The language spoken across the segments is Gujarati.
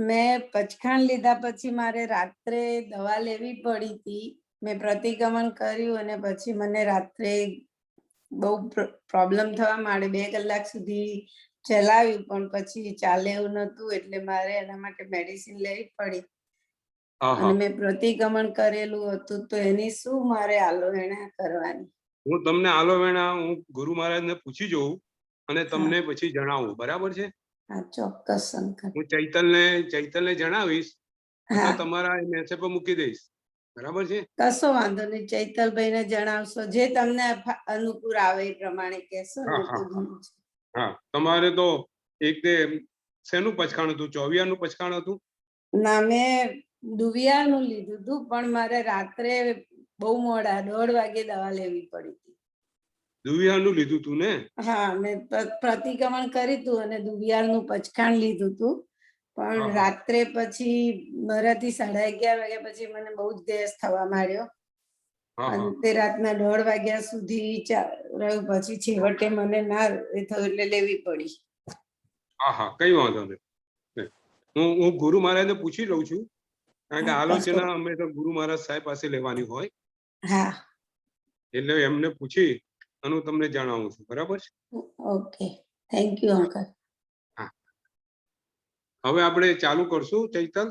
મેં પચખાણ લીધા પછી મારે રાત્રે દવા લેવી પડી હતી. મેં પ્રતિક્રમણ કર્યું અને પછી મને રાત્રે બહુ પ્રોબ્લેમ થવા માંડે. 2 કલાક સુધી ચલાવ્યું પણ પછી ચાલે એવું નતું, એટલે મારે એના માટે મેડિસિન લેવી પડી. અને મેં પ્રતિક્રમણ કરેલું હતું, તો એની શું મારે આલોવેણા કરવાની? હું તમને આલોવેણા હું ગુરુ મહારાજને પૂછી જોઉં અને તમને પછી જણાવું, બરાબર છે? હા, ચોક્કસ શંકર. હું ચૈતનને જણાવીશ તો તમારા મેસેજ પર મૂકી દઈશ, બરાબર છે? કશો વાંધો નહીં, ચૈતલભાઈને જણાવશો, જે તમને અનુકૂળ આવે એ પ્રમાણે કહેશો ને. હા, તમારે તો એક તે શેનું પચખાણ હતું? ચોવિયાનું પચખાણ હતું? ના, મેં દુવિયાનું લીધું હતું, પણ મારે રાત્રે બહુ મોડા 1:30 વાગે દવા લેવી પડી હતી. દુવિયાનું લીધું તું ને? હા, મેં પ્રતિક્રમણ કર્યું હતું અને દુવિયાનું પચખાણ લીધું હતું, પણ રાત્રે પછી મારાથી 11:30 વાગ્યા પછી મને બહુ જ ગેસ થવા માંડ્યો. અંતે રાતના 1:30 વાગ્યા સુધી રહ્યું, પછી છેવટે મને ના એ થયું એટલે લેવી પડી. હા, કઈ વાંધો નહીં. હું ગુરુ મહારાજને પૂછી લઉં છું, કારણ કે આલોચના અમે તો ગુરુ મહારાજ સાહેબ પાસે લેવાની હોય. હા, એટલે એમને પૂછી અને હું તમને જણાવું છું, બરાબર છે? Okay, thank you uncle. હા, હવે આપણે ચાલુ કરશું. ચૈતલ,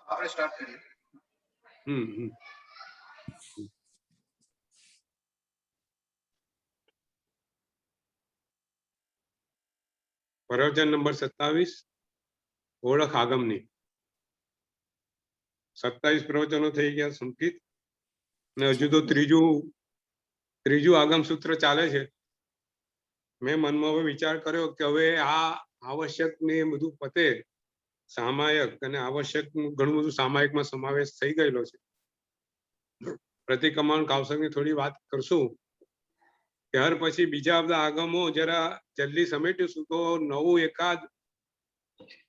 આપણે સ્ટાર્ટ કરીએ. પ્રવચન નંબર 27, ઓળખ આગમની. 27 પ્રવચનો થઈ ગયા સંકિત, ને હજુ તો ત્રીજું આગમ સૂત્ર ચાલે છે. મેં મનમાં હવે વિચાર કર્યો કે હવે આ આવશ્યક ને બધું પતે, સામાયક અને આવશ્યક ઘણું બધું સામાયિકમાં સમાવેશ થઈ ગયેલો છે. પ્રતિક્રમણ કાવસકની થોડી વાત કરશું, ત્યાર પછી બીજા બધા આગમો જરા જલ્દી સમેટીશું તો નવું એકાદ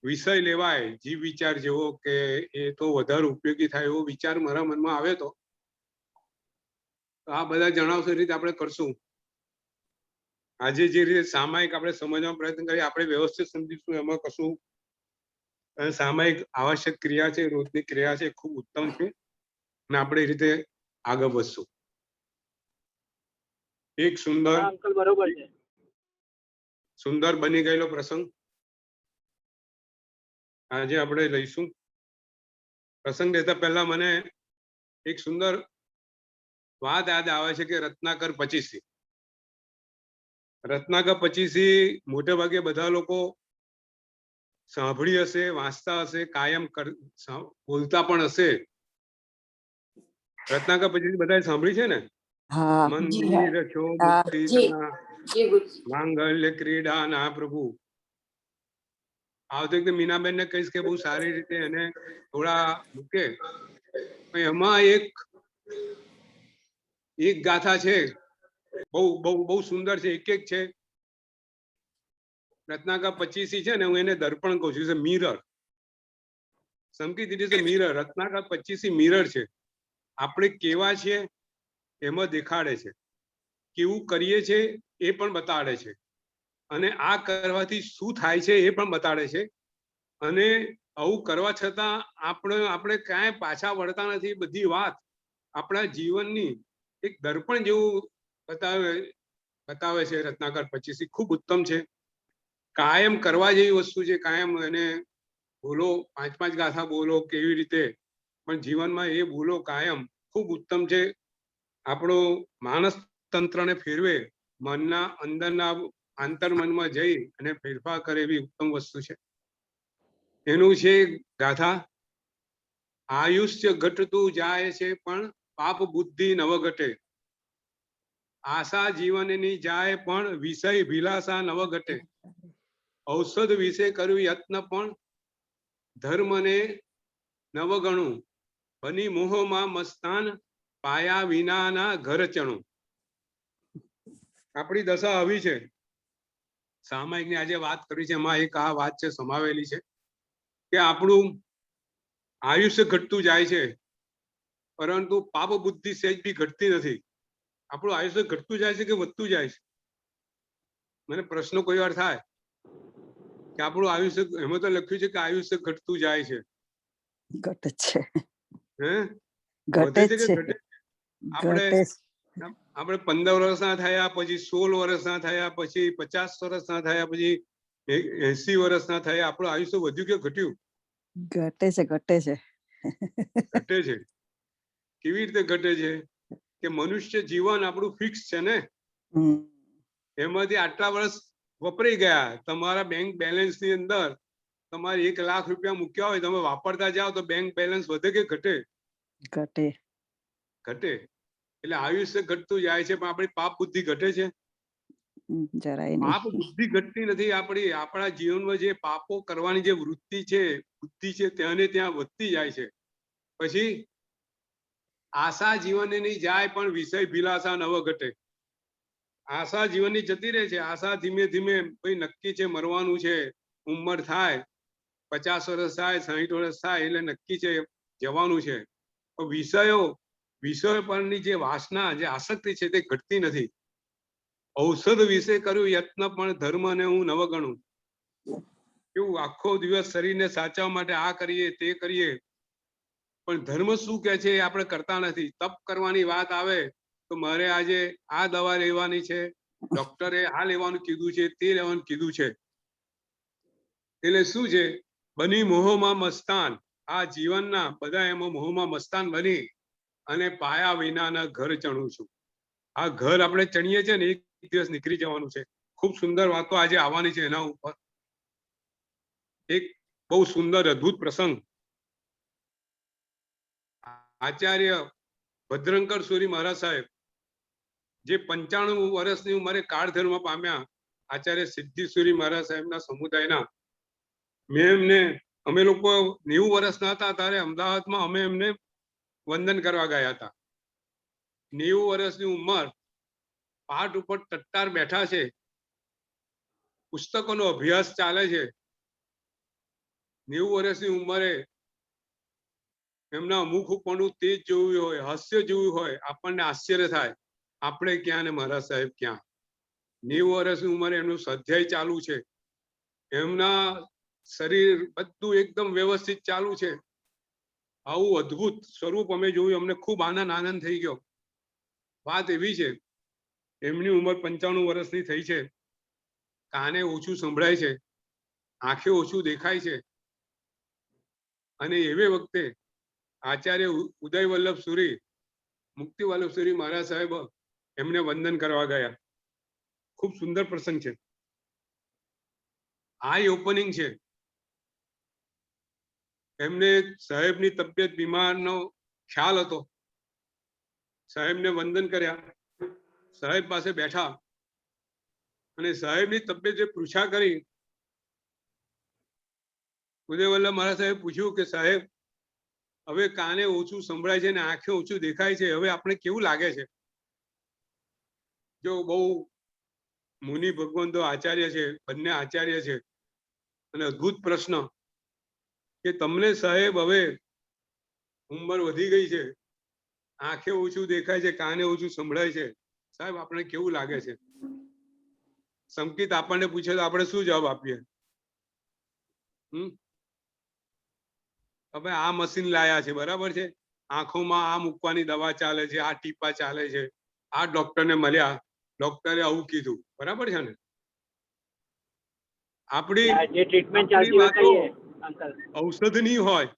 વિષય લેવાય, જીવ વિચાર જેવો, કે એ તો વધારે ઉપયોગી થાય એવો વિચાર મારા મનમાં આવે. તો આ બધા જણાવશો એ રીતે આપણે કરશું. આજે જે રીતે સામાયિક આપણે સમજવાનો પ્રયત્ન કરીએ, આપણે વ્યવસ્થિત સમજીશું. એમાં કશું સામાયિક આવશ્યક ક્રિયા છે, રોજની ક્રિયા છે, ખૂબ ઉત્તમ છે, અને આપણે એ રીતે આગળ વધશું. એક સુંદર બની ગયેલો પ્રસંગ આજે આપણે લઈશું. પ્રસંગ લેતા પહેલા મને એક સુંદર વાત યાદ આવે છે કે રત્નાકર 25 મોટે ભાગે બધા લોકો સાંભળી હશે, વાંચતા હશે, કાયમ બોલતા પણ હશે. રત્નાકર 25 બધા સાંભળી છે ને? મંદિર માંગલ્ય ક્રીડા ના પ્રભુ. આવતો મીનાબેન ને કહીશ કે બહુ સારી રીતે એને થોડા મૂકે. એમાં એક ગાથા છે, બહુ સુંદર છે. એક છે રત્નાકર 25 છે ને, હું એને દર્પણ કહું છું, mirror. Sankit, it is a mirror. Ratnakar 25 mirror છે. આપણે કેવા છીએ એમાં દેખાડે છે, કેવું કરીએ છે એ પણ બતાડે છે, અને આ કરવાથી શું થાય છે એ પણ બતાડે છે. અને આવું કરવા છતાં આપણે ક્યાંય પાછા વળતા નથી. બધી વાત આપણા જીવનની એક દર્પણ જેવું બતાવે છે. રત્નાકર 25 ખૂબ ઉત્તમ છે. કાયમ કરવા જેવી વસ્તુ છે. કાયમ એને બોલો, 5 ગાથા બોલો કેવી રીતે, પણ જીવનમાં એ બોલો કાયમ ખૂબ ઉત્તમ છે. આપણો માનસ તંત્રને ફેરવે, મનના અંદરના આંતરમનમાં જઈ અને ફેરફાર કરે એવી ઉત્તમ વસ્તુ છે. એનું છે ગાથા: આયુષ્ય ઘટતું જાય છે પણ પાપ બુદ્ધિ નવ ઘટે, આશા જીવનની જાય પણ વિષય વિલાસા નવ ઘટે, ઔષધ વિશે કર્યું યત્ન પણ ધર્મને નવગણું, બની મોહમાં મસ્તાન પાયા વિનાના ઘર ચણું. આપણી દશા આવી છે. સામાયિકની આજે વાત કરી છે, એમાં એક આ વાત છે સમાવેલી છે કે આપણું આયુષ્ય ઘટતું જાય છે, પરંતુ પાપ બુદ્ધિ સહેજ બી ઘટતી નથી. આપણું આયુષ્ય ઘટતું જાય છે કે વધતું જાય છે? મને પ્રશ્નો કોઈ વાર થાય. કે આપણું આયુષ્ય, એમાં તો લખ્યું છે કે આયુષ્ય ઘટતું જાય છે. ઘટે છે, હે ઘટે વધે છે કે છે, ઘટે? આપણે ઘટે આપણે 15 વર્ષના થયા, પછી 16 વર્ષના થયા, પછી 50 વર્ષના થયા, પછી 80 વર્ષના થયા, આપણું આયુષ્ય વધ્યું કે ઘટ્યું? ઘટે છે, ઘટે છે. ઘટે છે. કેવી રીતે ઘટે છે? કે મનુષ્ય જીવન આપણું ફિક્સ છે ને, હમ, એમાંથી આટલા વર્ષ વપરાઈ ગયા. તમારા બેંક બેલેન્સ ની અંદર તમારે 1 લાખ રૂપિયા મૂક્યા હોય, તમે વાપરતા જાઓ તો બેંક બેલેન્સ વધે કે ઘટે? ઘટે. ઘટે. એટલે આયુષ્ય ઘટતું જાય છે, પણ આપણી પાપ બુદ્ધિ ઘટે છે? જરાય પાપ નહીં. બુદ્ધિ ઘટતી નથી. આપણા જીવનમાં જે પાપો કરવાની જે વૃત્તિ છે, બુદ્ધિ છે, ત્યાંને ત્યાં વધતી જાય છે. પછી આશા જીવનની જાય, પણ વિષય ભિલાષા નવ ઘટે. આશા જીવનની જતી રહે છે. આશા ધીમે ધીમે ભાઈ નક્કી છે મરવાનું છે, ઉંમર થાય 50 વર્ષ થાય, 60 વર્ષ થાય એટલે નક્કી છે જવાનું છે. પણ વિષયો પરની જે વાસના, જે આસક્તિ છે તે ઘટતી નથી. ઔષધ વિશે કર્યું યત્ન, પણ ધર્મને હું નવ ગણું. કેવું આખો દિવસ શરીરને સાચવવા માટે આ કરીએ તે કરીએ, પણ ધર્મ શું કહે છે એ આપણે કરતા નથી. તપ કરવાની વાત આવે તો મારે આજે આ દવા લેવાની છે, ડોક્ટરે આ લેવાનું કીધું છે, તે લેવાનું કીધું છે. એટલે શું છે? બની મોહમાં મસ્તાન. આ જીવનના બધા એમાં મોહમાં મસ્તાન બની અને પાયા વિનાના ઘર ચણું છું. આ ઘર આપણે ચણીએ છીએ ને, એક દિવસ નીકળી જવાનું છે. ખૂબ સુંદર વાતો આજે આવવાની છે એના ઉપર. એક બહુ સુંદર અદ્ભુત પ્રસંગ. આચાર્ય ભદ્રંકર સુરી મહારાજ સાહેબ, જે 95 વર્ષની ઉંમરે કાળધર્મ પામ્યા, આચાર્ય સિદ્ધિસુરી મહારાજ સાહેબના સમુદાયના, અમે લોકો 90 વર્ષના હતા ત્યારે અમદાવાદમાં અમે એમને વંદન કરવા ગયા હતા. 90 વર્ષની ઉંમર, પાઠ ઉપર ટટ્ટાર બેઠા છે, પુસ્તકોનો અભ્યાસ ચાલે છે. 90 વર્ષની ઉંમરે એમના મુખ ઉપરનું તેજ જોયું હોય, હાસ્ય જોયું હોય, આપણને આશ્ચર્ય થાય. આપણે ક્યાં ને મહારાજ સાહેબ ક્યાં? 90 વર્ષની ઉંમરે એમનું સ્વાધ્યાય ચાલુ છે, એમના શરીર બધું એકદમ વ્યવસ્થિત ચાલુ છે. આવું અદ્ભુત સ્વરૂપ અમે જોયું, અમને ખૂબ આનંદ થઈ ગયો. વાત એવી છે, એમની ઉંમર 95 વર્ષની થઈ છે, કાને ઓછું સંભળાય છે, આંખે ઓછું દેખાય છે. અને એવે વખતે આચાર્ય ઉદય વલ્લભ સુરી, મુક્તિ વલ્લભ સુરી મહારાજ સાહેબ એમને વંદન કરવા ગયા. ખૂબ સુંદર પ્રસંગ છે. આઈ ઓપનિંગ છે. એમને સાહેબની તબિયત બીમારનો ખ્યાલ હતો. સાહેબને વંદન કર્યા, સાહેબ પાસે બેઠા અને સાહેબની તબિયત જે પૂછા કરી. ઉદય વલ્લભ મહારાજ સાહેબ પૂછ્યું કે સાહેબ, હવે કાને ઓછું સંભળાય છે ને આંખે ઓછું દેખાય છે, હવે આપણે કેવું લાગે છે? જો બહુ મુનિ ભગવંતો આચાર્ય છે, બંને આચાર્ય છે, અને અદ્ભુત પ્રશ્ન કે તમને સાહેબ હવે ઉંમર વધી ગઈ છે, આંખે ઓછું દેખાય છે, કાને ઓછું સંભળાય છે, સાહેબ આપણે કેવું લાગે છે? સંકેત આપણને પૂછે તો આપણે શું જવાબ આપીએ? હવે આ મશીન લાયા છે, બરાબર છે, આંખોમાં આ મૂકવાની દવા ચાલે છે, આ ટીપા ચાલે છે, આ ડોક્ટરને મળ્યા, ડોક્ટરે આવું કીધું, બરાબર છે ને? આપણી વાતો ઔષધની હોય.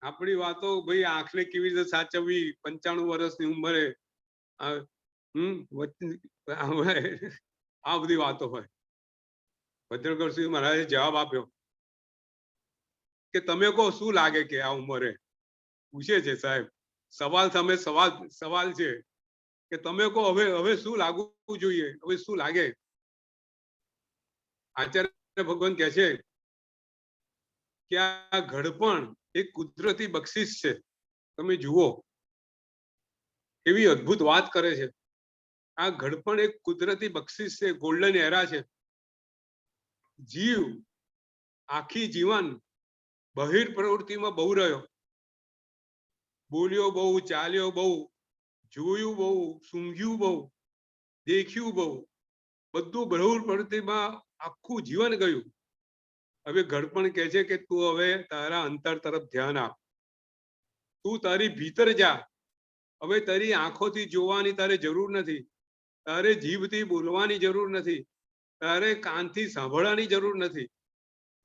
આપણી વાતો ભાઈ આંખને કેવી રીતે સાચવવી 95 વર્ષની ઉંમરે, આ બધી વાતો હોય. ભદ્રકર સિંહ મહારાજે જવાબ આપ્યો કે તમે કહો શું લાગે કે આ ઉંમરે? પૂછે છે સાહેબ, સવાલ છે કે તમે કહો હવે શું લાગવું જોઈએ, હવે શું લાગે? આચાર્ય ભગવાન કહે છે કે આ ઘડપણ એક કુદરતી બક્ષિસ છે, તમે જુઓ એવી અદ્ભુત વાત કરે છે. આ ઘડપણ એક કુદરતી બક્ષિસ છે, ગોલ્ડન એરા છે. જીવ આખી જીવન બહિર પ્રવૃત્તિમાં બહુ રહ્યો, બોલ્યો બહુ, ચાલ્યો બહુ, જોયું બહુ, સૂંઘ્યું બહુ, દેખ્યું બહુ, બધું બહુર પ્રવૃત્તિમાં આખું જીવન ગયું. હવે ઘડપણ કહે છે કે તું હવે તારા અંતર તરફ ધ્યાન આપ, તું તારી ભીતર જા. હવે તારી આંખોથી જોવાની તારે જરૂર નથી, તારે જીભથી બોલવાની જરૂર નથી, તારે કાનથી સાંભળવાની જરૂર નથી.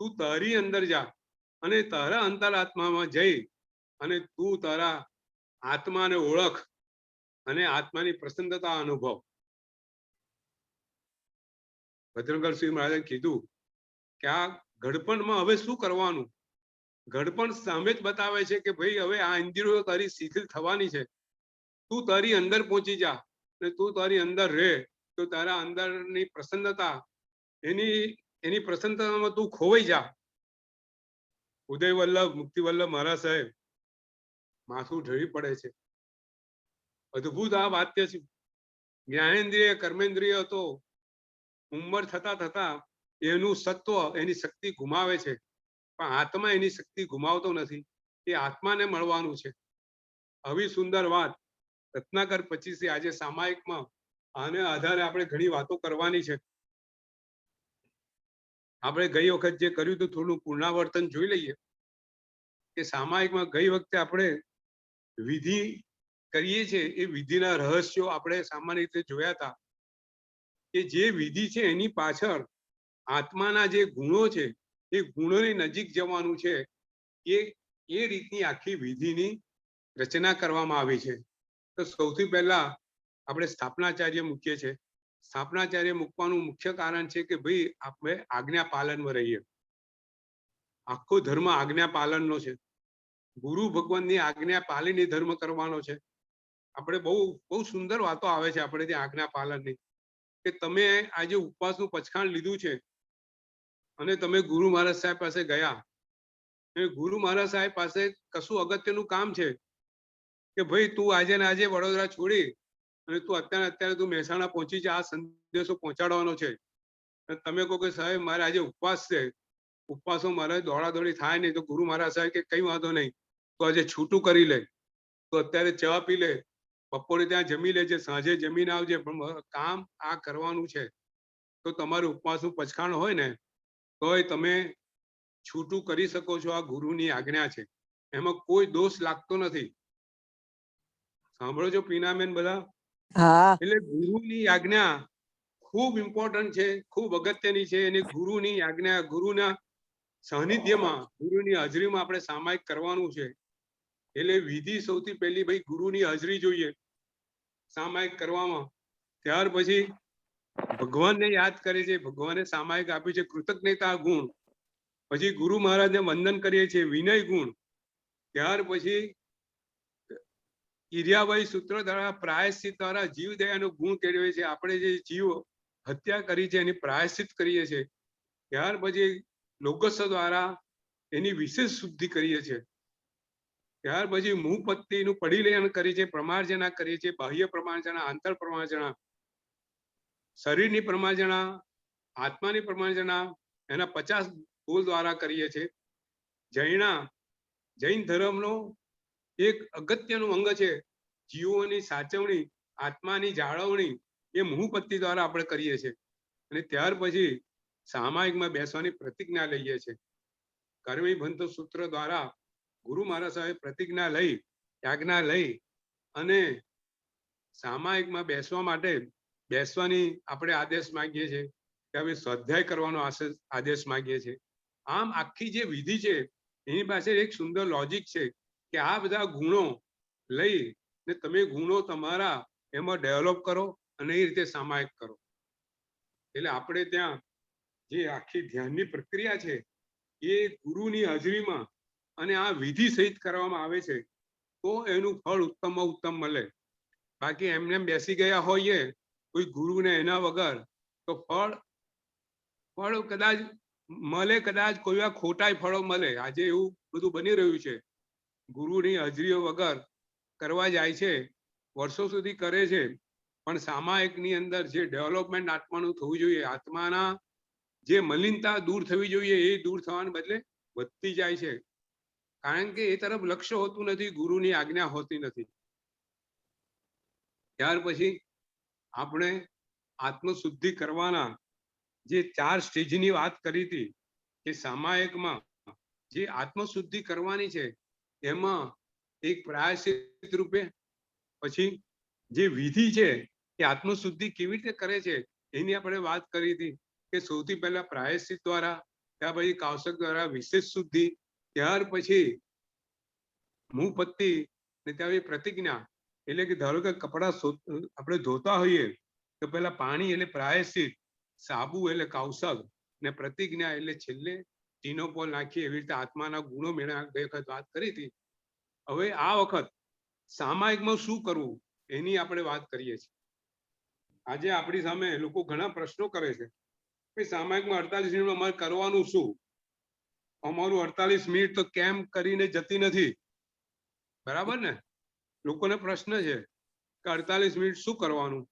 તું તારી અંદર જા અને તારા અંતરાત્મામાં જઈ અને તું તારા આત્માને ઓળખ અને આત્માની પ્રસન્નતા અનુભવ. ભદ્રંકર સિંહ મહારાજે કીધું કે આ ઘડપણમાં હવે શું કરવાનું. ઘડપણ સામે જ બતાવે છે કે ભાઈ હવે આ ઇન્દ્રિયો તારી શિથિલ થવાની છે. તું તારી અંદર પહોંચી જા અને તું તારી અંદર રહે તો તારા અંદરની પ્રસન્નતા એની પ્રસન્નતામાં તું ખોવાઈ જા. ઉદય વલ્લભ મુક્તિ વલ્લભ મહારાજ સાહેબ માથું ઢળી પડે છે. અદભુત આ વાક્ય છે. જ્ઞાનેન્દ્રિય કર્મેન્દ્રિય તો ઉંમર થતા થતા એનું સત્વ એની શક્તિ ગુમાવે છે, પણ આત્મા એની શક્તિ ગુમાવતો નથી. એ આત્માને મળવાનું છે. આવી સુંદર વાત રત્નાકર 25 આજે સામાયિકમાં આને આધારે આપણે ઘણી વાતો કરવાની છે. આપણે ગઈ વખત જે કર્યું હતું થોડું પુનરાવર્તન જોઈ લઈએ કે સામાયિકમાં ગઈ વખતે આપણે વિધિ કરીએ છીએ એ વિધિના રહસ્યો આપણે સામાન્ય રીતે જોયા હતા કે જે વિધિ છે એની પાછળ આત્માના જે ગુણો છે એ ગુણોની નજીક જવાનું છે. એ રીતની આખી વિધિની રચના કરવામાં આવી છે. તો સૌથી પહેલા આપણે સ્થાપનાચાર્ય મૂકીએ છીએ. સ્થાપનાચાર્ય મૂકવાનું મુખ્ય કારણ છે કે ભાઈ આપણે આજ્ઞા પાલનમાં રહીએ. આખો ધર્મ આજ્ઞા પાલનનો છે. ગુરુ ભગવાનની આજ્ઞા પાલીને ધર્મ કરવાનો છે. આપણે બહુ સુંદર વાતો આવે છે આપણે ત્યાં આજ્ઞા પાલનની કે તમે આજે ઉપવાસનું પચખાણ લીધું છે અને તમે ગુરુ મહારાજ સાહેબ પાસે ગયા. ગુરુ મહારાજ સાહેબ પાસે કશું અગત્યનું કામ છે કે ભાઈ તું આજે ને આજે વડોદરા છોડી અને તું અત્યારે તું મહેસાણા પહોંચી જા, આ સંદેશો પહોંચાડવાનો છે. તમે કહો કે સાહેબ મારે આજે ઉપવાસ છે, ઉપવાસો મારે દોડાદોડી થાય નહીં. તો ગુરુ મહારાજ સાહેબ કે કઈ વાંધો નહીં, તો આજે છૂટું કરી લે, તો અત્યારે ચા પી લે, બપોરે ત્યાં જમી લેજે, સાંજે જમીને આવજે, પણ કામ આ કરવાનું છે. તો તમારું ઉપવાસનું પચખાણ હોય ને તોય તમે છૂટું કરી શકો છો. આ ગુરુની આજ્ઞા છે, એમાં કોઈ દોષ લાગતો નથી. સાંભળો છો પીનાબેન બધા? હા. એટલે ગુરુની આજ્ઞા ખૂબ ઇમ્પોર્ટન્ટ છે, ખૂબ અગત્યની છે. અને ગુરુની આજ્ઞા ગુરુના સાનિધ્યમાં ગુરુની હાજરીમાં આપણે સામાયિક કરવાનું છે. એટલે વિધિ સૌથી પહેલી ભાઈ ગુરુની હાજરી જોઈએ સામાયિક કરવામાં. ત્યાર પછી ભગવાનને યાદ કરે છે, ભગવાને સામાયિક આપ્યું છે કૃતજ્ઞતા ગુણ. પછી ગુરુ મહારાજને વંદન કરીએ છીએ વિનય ગુણ. ત્યાર પછી ઈર્યાભાઈ સૂત્ર દ્વારા પ્રાયશ્ચિત દ્વારા જીવદયાનો ગુણ કેળવે છે. આપણે જે જીવ હત્યા કરી છે એની પ્રાયશ્ચિત કરીએ છીએ. ત્યાર પછી લોગસ દ્વારા એની વિશેષ શુદ્ધિ કરીએ છીએ. ત્યાર પછી મુહપત્તિનું પડીલેયન કરીએ છીએ, પ્રમાર્જના કરીએ છીએ, બાહ્ય પ્રમાર્જના, આંતર પ્રમાર્જના, શરીરની પ્રમાર્જના, આત્માની પ્રમાર્જના એના 50 બોલ દ્વારા કરીએ છીએ. જૈન ધર્મનો એક અગત્યનું અંગ છે જીવોની સાચવણી, આત્માની જાળવણી, એ મુહપત્તિ દ્વારા આપણે કરીએ છીએ. અને ત્યાર પછી સામાયિકમાં બેસવાની પ્રતિજ્ઞા લઈએ છીએ. કર્મી બંધ સૂત્ર દ્વારા ગુરુ મહારાજ સાહેબ પ્રતિજ્ઞા લઈ, આજ્ઞા લઈ અને સામાયિકમાં બેસવા માટે બેસવાની આપણે આદેશ માંગીએ છીએ કે હવે સ્વાધ્યાય કરવાનો આદેશ માંગીએ છીએ. આમ આખી જે વિધિ છે એની પાસે એક સુંદર લોજિક છે કે આ બધા ગુણો લઈ ને તમે ગુણો તમારા એમાં ડેવલપ કરો અને એ રીતે સામાયિક કરો. એટલે આપણે ત્યાં જે આખી ધ્યાનની પ્રક્રિયા છે એ ગુરુની હાજરીમાં અને આ વિધિ સહિત કરવામાં આવે છે તો એનું ફળ ઉત્તમમાં ઉત્તમ મળે. બાકી એમને બેસી ગયા હોઈએ કોઈ ગુરુને એના વગર તો ફળ કદાચ મળે, કદાચ કોઈ વાર ખોટાય ફળો મળે. આજે એવું બધું બની રહ્યું છે. ગુરુની હાજરીઓ વગર કરવા જાય છે, વર્ષો સુધી કરે છે, પણ સામાયિકની અંદર જે ડેવલપમેન્ટ આત્માનું થવું જોઈએ, આત્માના જે મલિનતા દૂર થવી જોઈએ એ દૂર થવાને બદલે વધતી જાય છે. કારણ કે એ તરફ લક્ષ્ય હોતું નથી, ગુરુની આજ્ઞા હોતી નથી. ત્યાર પછી આપણે આત્મશુદ્ધિ કરવાના જે 4 સ્ટેજની વાત કરી હતી કે સામાયિકમાં જે આત્મશુદ્ધિ કરવાની છે એમાં એક પ્રાયશ્ચિત રૂપે, પછી જે વિધિ છે કે આત્મશુદ્ધિ કેવી રીતે કરે છે એની આપણે વાત કરી હતી કે સૌથી પહેલા પ્રાયશ્ચિત દ્વારા, ત્યાર પછી કૌશક દ્વારા વિશેષ શુદ્ધિ, ત્યાર પછી મુપત્તિ ને ત્યાં પછી પ્રતિજ્ઞા. એટલે કે ધારો કે કપડા આપણે ધોતા હોઈએ તો પેલા પાણી એટલે પ્રાયશ્ચિત, સાબુ એટલે કૌશક ને પ્રતિજ્ઞા એટલે છેલ્લે ટીનોપોલ નાખી એવી રીતે આત્માના ગુણો મેળા બે વખત વાત કરી હતી. હવે આ વખત સામાયિકમાં શું કરવું એની આપણે વાત કરીએ છીએ. આજે આપણી સામે લોકો ઘણા પ્રશ્નો કરે છે કે સામાયિકમાં 48 મિનિટમાં અમારે કરવાનું શું? અમારું 48 મિનિટ તો કેમ કરીને જતી નથી, બરાબર ને? લોકોને પ્રશ્ન છે કે 48 મિનિટ શું કરવાનું?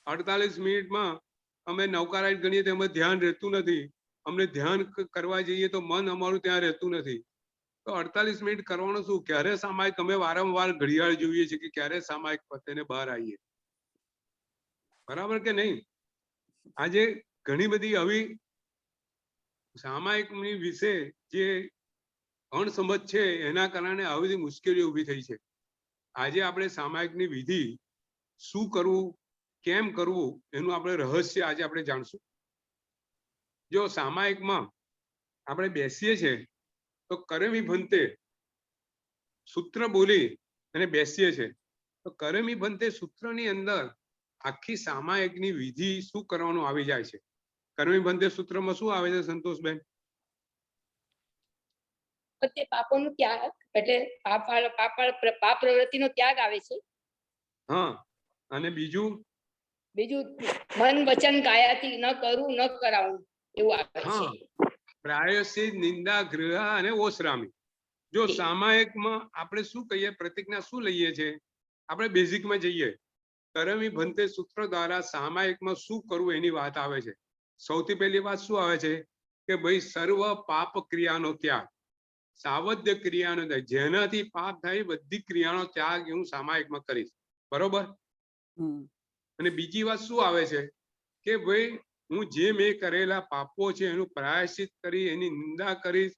48 મિનિટમાં અમે નૌકારાઈટ ગણીએ તો એમાં ધ્યાન રહેતું નથી. અમને ધ્યાન કરવા જઈએ તો મન અમારું ત્યાં રહેતું નથી. તો 48 મિનિટ કરવાનું શું? ક્યારે સામાયિક? અમે વારંવાર ઘડિયાળ જોઈએ છે કે ક્યારે સામાયિક પતે બહાર આવીએ, બરાબર કે નહીં? આજે ઘણી બધી આવી સામાયિકની વિશે જે અણસમજ છે એના કારણે આવી બધી મુશ્કેલીઓ ઊભી થઈ છે. આજે આપણે સામાયિકની વિધિ શું કરવું, કેમ કરવું એનું આપણે રહસ્ય આજે આપણે જાણશું. જો સામાયિકમાં આપણે બેસીએ છીએ તો કરમી ભંતે સૂત્ર બોલી અને બેસીએ છીએ તો કરમી ભંતે સૂત્રની અંદર આખી સામાયિકની વિધિ શું કરવાનું આવી જાય છે. કરમી ભંતે સૂત્રમાં શું આવે છે સંતોષબેન? પાપોનો ત્યાગ, એટલે પાપ પ્રવૃત્તિનો ત્યાગ આવે છે. હા, અને બીજું મન વચન કાયાથી ન કરવું ન કરાવવું એવું આવે છે. પ્રાયશ્ચિત, નિંદા, ગૃહ અને ઓસરામી. જો સામાયિકમાં આપણે શું કહીએ, પ્રતિજ્ઞા શું લઈએ છે? આપણે બેઝિકમાં જઈએ, કરમી ભંતે સૂત્ર દ્વારા સામાયિકમાં શું કરવું એની વાત આવે છે. સૌથી પહેલી વાત શું આવે છે કે ભાઈ સર્વ પાપ ક્રિયાનો ત્યાગ, સાવધ્ય ક્રિયાનો ત્યાગ, જેનાથી પાપ થાય બધી ક્રિયાનો ત્યાગ હું સામાયિકમાં કરીશ, બરોબર? અને બીજી વાત શું આવે છે કે ભાઈ હું જે મેં કરેલા પાપો છે એનું પ્રાયશ્ચિત કરી, એની નિંદા કરીશ,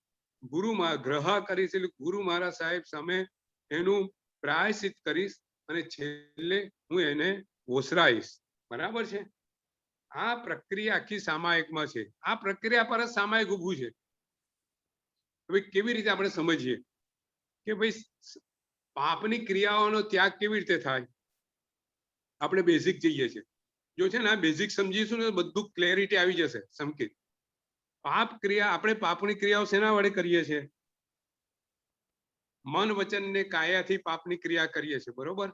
ગ્રહ કરીશ, એટલે ગુરુ મહારાજ સાહેબ સામે એનું પ્રાયશ્ચિત કરીશ અને છેલ્લે હું એને ઓસરાઈશ, બરાબર છે? આ પ્રક્રિયા આખી સામાયિકમાં છે. આ પ્રક્રિયા પર જ સામાયિક ઊભું છે. હવે કેવી રીતે આપણે સમજીએ કે ભાઈ પાપની ક્રિયાઓનો ત્યાગ કેવી રીતે થાય? આપણે બેઝિક જઈએ છીએ. જો છે ને આ બેઝિક સમજીશું ને બધું ક્લેરિટી આવી જશે. સંકેત પાપ ક્રિયા, આપણે પાપની ક્રિયાઓ શેના વડે કરીએ છીએ? મન વચન ને કાયાથી પાપની ક્રિયા કરીએ છીએ, બરોબર?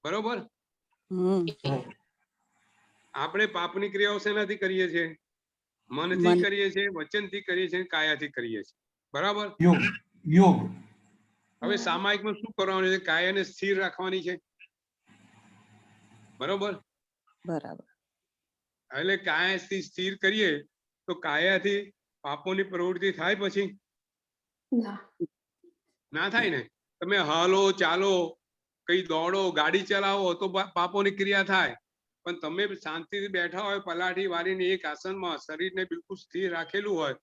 બરોબર. આપણે પાપની ક્રિયાઓ શેનાથી કરીએ છીએ? મનથી કરીએ છીએ, વચનથી કરીએ છીએ, કાયાથી કરીએ છીએ, બરાબર? યોગ. હવે સામાયિકમાં શું કરવાનું છે? કાયાને સ્થિર રાખવાની છે, બરોબર? બરાબર. એટલે કાયાથી સ્થિર કરીએ તો કાયાથી પાપોની પ્રવૃત્તિ થાય પછી? ના થાય ને. તમે હાલો, ચાલો, કઈ દોડો, ગાડી ચલાવો તો પાપોની ક્રિયા થાય. પણ તમે શાંતિથી બેઠા હોય પલાઠી વાળીને એક આસનમાં, શરીરને બિલકુલ સ્થિર રાખેલું હોય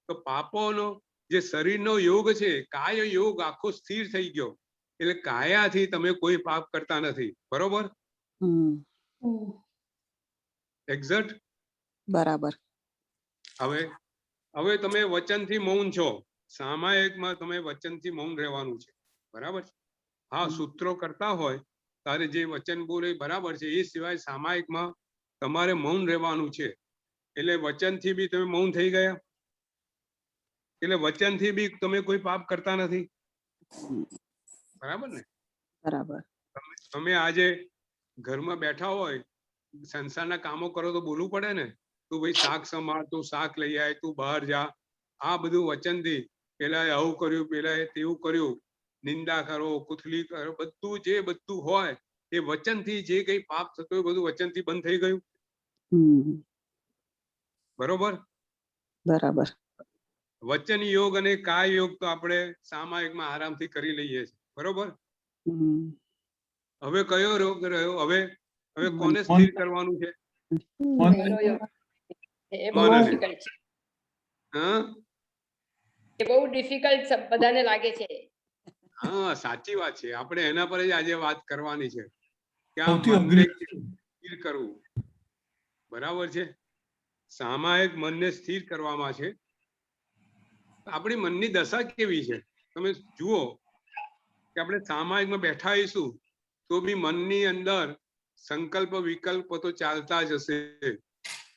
તો પાપોનો જે શરીરનો યોગ છે, કાય યોગ આખો સ્થિર થઈ ગયો. એટલે કાયાથી તમે કોઈ પાપ કરતા નથી, બરોબર? એક્ઝેક્ટ. બરાબર. હવે તમે વચનથી મૌન છો. સામાયિકમાં તમે વચનથી મૌન રહેવાનું છે, બરાબર? હા, સૂત્રો કરતા હોય તારે જે વચન બોલે બરાબર છે, એ સિવાય સામાયિકમાં તમારે મૌન રહેવાનું છે. એટલે વચનથી બી તમે મૌન થઈ ગયા, એટલે વચનથી બી તમે કોઈ પાપ કરતા નથી, બરાબર ને? બરાબર. તમે આજે ઘરમાં બેઠા હોય, સંસારના કામો કરો તો બોલવું પડે ને. તું ભાઈ શાક સમાર, તું શાક લઈ આય, તું બહાર જા. આ બધું વચનથી, પેલા આવું કર્યું, પેલા તેવું કર્યું, નિંદા કરો, કુથલી કરો, બધું હોય એ વચનથી. જે કઈ પાપ થતો હોય બધું વચનથી બંધ થઈ ગયું, બરોબર? બરાબર. વચન યોગ અને કાય યોગ તો આપણે સામાયિકમાં આરામથી કરી લઈએ છીએ, બરોબર? હવે કયો રોગ રહ્યો? હવે કોને સ્થિર કરવાનું છે? પહેલો યોગ એ બહુ મન અને. ડિફિકલ્ટ છે. હા એ બહુ ડિફિકલ્ટ બધાને લાગે છે. હા સાચી વાત છે. આપણે એના પર જ આજે વાત કરવાની છે કે આ સૌથી મનને અઘરી સ્થિર કરવું. બરાબર છે. સામાયિક મનને સ્થિર કરવામાં છે. આપણી મનની દશા કેવી છે તમે જુઓ કે આપણે સામાયિકમાં બેઠા આવીશું તો બી મનની અંદર સંકલ્પ વિકલ્પ તો ચાલતા જ હશે.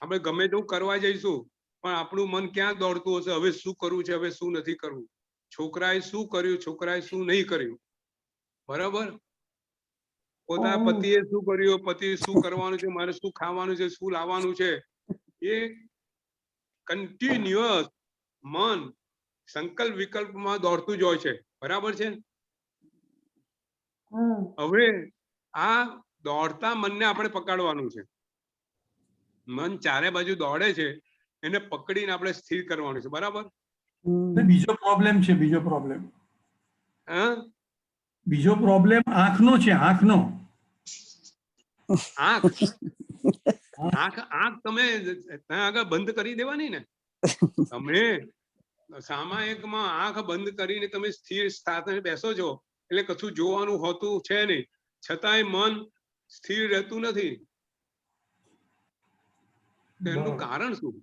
આપણે ગમે તેવું કરવા જઈશું પણ આપણું મન ક્યાં દોડતું હશે, હવે શું કરવું છે, હવે શું નથી કરવું, છોકરાએ શું કર્યું, છોકરાએ શું નહીં કર્યું. બરાબર. પોતાના પતિએ શું કર્યું, પતિ શું કરવાનું છે, મારે શું ખાવાનું છે, શું લાવવાનું છે, એ કન્ટિન્યુઅસ મન સંકલ્પ વિકલ્પમાં દોડતું જ હોય છે. બરાબર છે. હવે આ દોડતા મનને આપણે પકડવાનું છે. મન ચારે બાજુ દોડે છે એને પકડીને આપણે સ્થિર કરવાનું છે. બરાબર. બીજો પ્રોબ્લેમ છે, બીજો પ્રોબ્લેમ હા આંખનો છે. આંખ આંખ તમે ત્યાં આગળ બંધ કરી દેવાની ને. તમે સામાયિકમાં આંખ બંધ કરીને તમે સ્થિર સાથે બેસો છો એટલે કશું જોવાનું હોતું છે નહીં, છતાંય મન સ્થિર રહેતું નથી. એનું કારણ શું?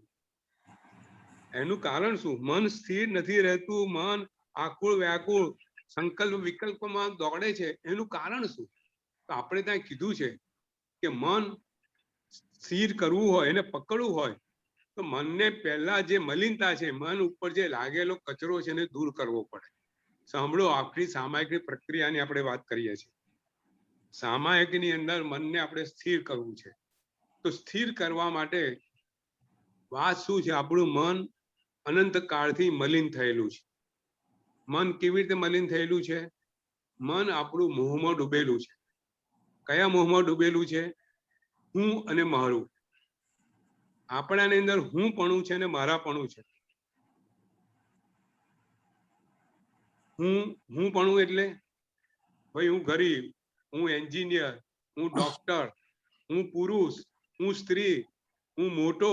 એનું કારણ શું? મન સ્થિર નથી રહેતું, મન આકુળ વ્યાકુળ સંકલ્પ વિકલ્પમાં દોડે છે, એનું કારણ શું? તો આપણે ત્યાં કીધું છે કે મન સ્થિર કરવું હોય, એને પકડવું હોય તો મનને પહેલા જે મલિનતા છે, મન ઉપર જે લાગેલો કચરો છે એને દૂર કરવો પડે. સાંભળો, આખરી સામાયિકની પ્રક્રિયાની આપણે વાત કરીએ છીએ. સામાયિકની અંદર મનને આપણે સ્થિર કરવું છે. તો સ્થિર કરવા માટે વાત શું છે? આપણું મન અનંત કાળથી મલિન થયેલું છે. મન કેવી રીતે મલિન થયેલું છે? મન આપણું મોહમાં ડૂબેલું છે. કયા મોહમાં ડૂબેલું છે? હું અને મારું. આપણાની અંદર હું પણું છે અને મારા પણું છે. હું પણું એટલે ભાઈ હું ગરીબ, હું એન્જિનિયર, હું ડોક્ટર, હું પુરુષ, હું સ્ત્રી, હું મોટો,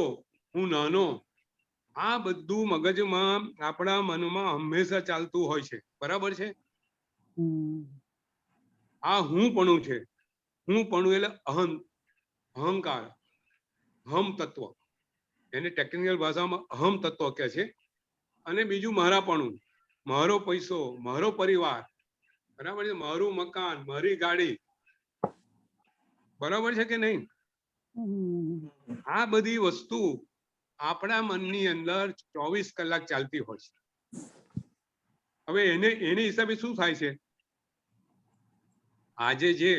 હું નાનો. આ બધું મગજમાં આપણા મનમાં હંમેશા ચાલતું હોય છે. બરાબર છે. આ હું પણું છે. હું પણું એટલે અહંકાર, અહમ તત્વ. એને ટેકનિકલ ભાષામાં અહમ તત્વ કહે છે. અને બીજું મારાપણું, મારો પૈસો, મારો પરિવાર. બરાબર છે. મારું મકાન, મારી ગાડી. બરાબર છે કે નહીં? આ બધી વસ્તુ આપણા મનની અંદર 24 કલાક ચાલતી હોય છે. હવે એને હિસાબે શું થાય છે? આજે જે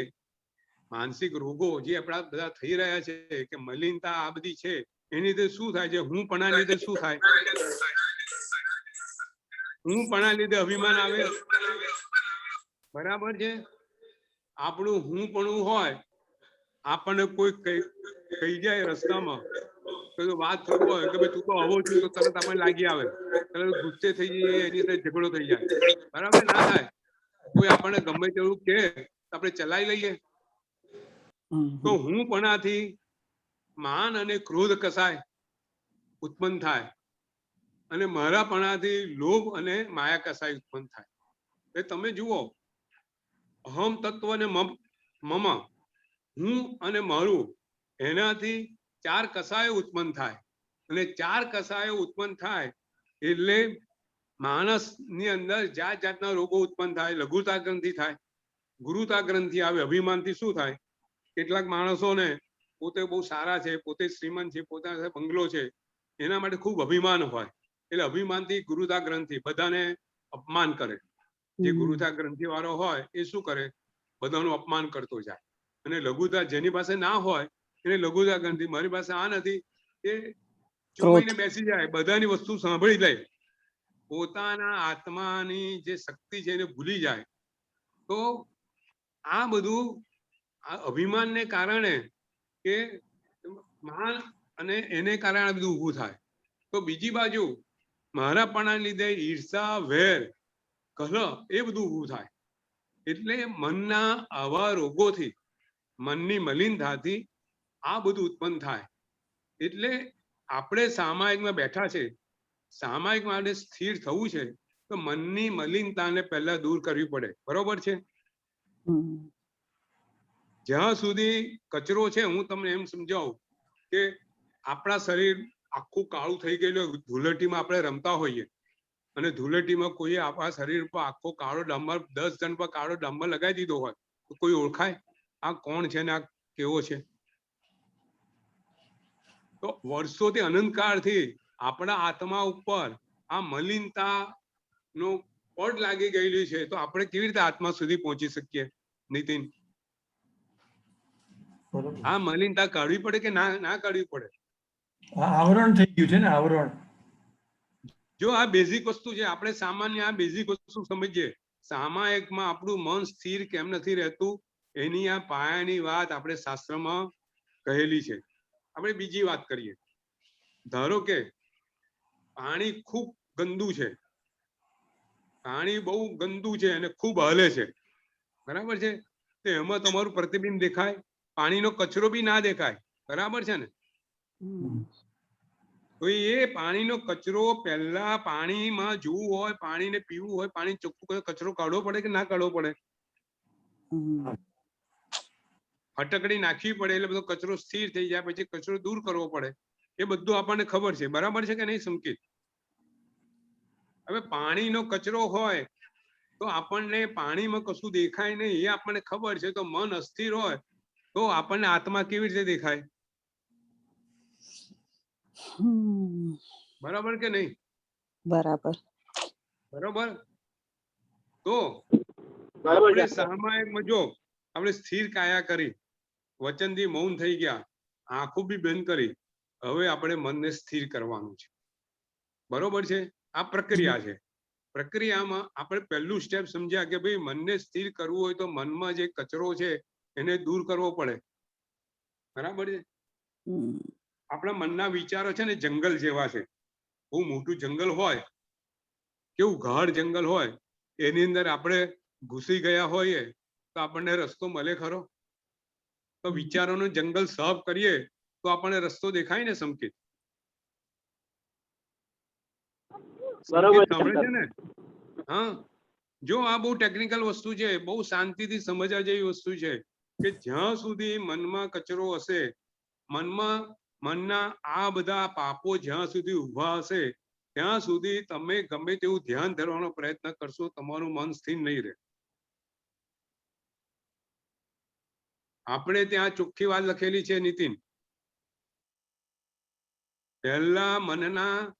માનસિક રોગો જે આપણા બધા થઈ રહ્યા છે કે મલિનતા આ બધી છે, એની લીધે શું થાય છે? હું પણ લીધે શું થાય? હું પણ લીધે અભિમાન આવે. બરાબર છે. આપણું હું પણ હોય, આપણને કોઈ કહી જાય રસ્તામાં વાત થતું હોય કે ભાઈ તું તો આવો છું, તો તરત આપણને લાગી આવે, તરત ગુસ્સે થઈ જઈએ, એની સાથે ઝઘડો થઈ જાય. બરાબર ના થાય? કોઈ આપણને ગમે તેવું કે આપણે ચલાવી લઈએ. તો હું પણાથી માન અને ક્રોધ કસાય ઉત્પન્ન થાય, અને મારાપણાથી લોભ અને માયા કસાય ઉત્પન્ન થાય. એ તમે જુઓ, અહમ તત્વ અને મમ, હું અને મારું, એનાથી 4 કસાયો ઉત્પન્ન થાય. અને 4 કસાયો ઉત્પન્ન થાય એટલે માણસની અંદર જાત જાતના રોગો ઉત્પન્ન થાય. લઘુતા ગ્રંથિ થાય, ગુરુતા ગ્રંથિ આવે. અભિમાનથી શું થાય? કેટલાક માણસોને પોતે બહુ સારા છે, પોતે શ્રીમંત છે, પોતાના બંગલો છે, એના માટે ખૂબ અભિમાન હોય. એટલે અભિમાનથી ગુરુતા ગ્રંથિ બધાને અપમાન કરે. જે ગુરુતા ગ્રંથિ વાળો હોય એ શું કરે? બધાનું અપમાન કરતો જાય. અને લઘુતા જેની પાસે ના હોય એને લઘુતા ગ્રંથિ, મારી પાસે આ નથી, એ ચૂમાઈને બેસી જાય, બધાની વસ્તુ સાંભળી લે, પોતાના આત્માની જે શક્તિ છે એને ભૂલી જાય. તો આ બધું આ અભિમાનને કારણે કે માન અને એને કારણે આ બધું ઊભું થાય. તો બીજી બાજુ મારાપણા લીધે ઈર્ષા, વેર, કલહ એ બધું ઊભું થાય. એટલે મનના આવા રોગોથી, મનની મલિનતાથી આ બધું ઉત્પન્ન થાય. એટલે આપણે સામાયિકમાં બેઠા છે, સામાયિક માટે સ્થિર થવું છે તો મનની મલિનતાને પહેલા દૂર કરવી પડે. બરોબર છે? હમ. જ્યાં સુધી કચરો છે, હું તમને એમ સમજાવું કે આપણા શરીર આખું કાળું થઈ ગયેલું હોય, ધૂળેટીમાં આપણે રમતા હોઈએ અને ધૂળેટીમાં કોઈ આપણા શરીર પર આખો કાળો ડામર 10 જણ પર કાળો ડામર લગાવી દીધો હોય તો કોઈ ઓળખાય આ કોણ છે ને આ કેવો છે? તો વર્ષોથી અનંતકાળથી આપણા આત્મા ઉપર આ મલિનતા નો પડ લાગી ગયેલી છે, તો આપણે કેવી રીતે આત્મા સુધી પહોંચી શકીએ? નીતિન, બરોબર. આ મલિનતા કાઢવી પડે કે ના કાઢવી પડે? આ આવરણ થઈ ગયું છે ને, આવરણ. જો આ બેઝિક વસ્તુ છે, આપણે સામાન્ય આ બેઝિક વસ્તુ સમજીએ. સામાયિકમાં આપણું મન સ્થિર કેમ નથી રહેતું એની આ પાયાની વાત આપણે શાસ્ત્રમાં કહેલી છે. આપણે બીજી વાત કરીએ. ધારો કે પાણી ખૂબ ગંદુ છે, પાણી બહુ ગંદુ છે અને ખૂબ હલે છે, બરાબર છે? તો એમાં તમારું પ્રતિબિંબ દેખાય, પાણીનો કચરો બી ના દેખાય, બરાબર છે ને? હમ. તો એ પાણીનો કચરો પહેલા પાણીમાં જોવું હોય, પાણીને પીવું હોય, પાણી ચોખ્ખું કચરો કાઢવો પડે કે ના કાઢવો પડે? હમ. ફટકડી નાખવી પડે એટલે બધો કચરો સ્થિર થઈ જાય, પછી કચરો દૂર કરવો પડે. એ બધું આપણને ખબર છે, બરાબર છે કે નહીં સંકેત? હવે પાણીનો કચરો હોય તો આપણને પાણીમાં કશું દેખાય નહીં, એ આપણને ખબર છે. તો મન અસ્થિર હોય તો આપણને આત્મા કેવી રીતે દેખાય? હમ. બરાબર કે નહીં? બરાબર. બરોબર. તો આપણે સામાયિકમાં જો આપણે સ્થિર કાયા કરી, વચનથી મૌન થઈ ગયા, આંખો બી બંધ કરી, હવે આપણે મનને સ્થિર કરવાનું છે. બરોબર છે? આ પ્રક્રિયા છે. પ્રક્રિયામાં આપણે પહેલું સ્ટેપ સમજ્યા કે ભાઈ મનને સ્થિર કરવું હોય તો મનમાં જે કચરો છે એને દૂર કરવો પડે. બરાબર છે? હમ. આપણા મનના વિચારો છે ને જંગલ જેવા છે. બહુ મોટું જંગલ હોય, કેવું ગાઢ જંગલ હોય, એની અંદર આપણે ઘૂસી ગયા હોઈએ તો આપણને રસ્તો મળે ખરો? તો વિચારોનું જંગલ સાફ કરીએ તો આપણને રસ્તો દેખાય ને સંકેત? સાંભળે છે ને? હા, જો આ બહુ ટેકનિકલ વસ્તુ છે, બહુ શાંતિથી સમજવા જેવી વસ્તુ છે કે જ્યાં સુધી મનમાં કચરો હશે, મનના આ બધા પાપો જ્યાં સુધી ઊભા હશે ત્યાં સુધી તમે ગમે તેવું ધ્યાન ધરવાનો પ્રયત્ન કરશો, તમારું મન સ્થિર નહીં રહે. આપણે ત્યાં ચોખ્ખી વાત લખેલી છે નીતિન, પહેલા મનના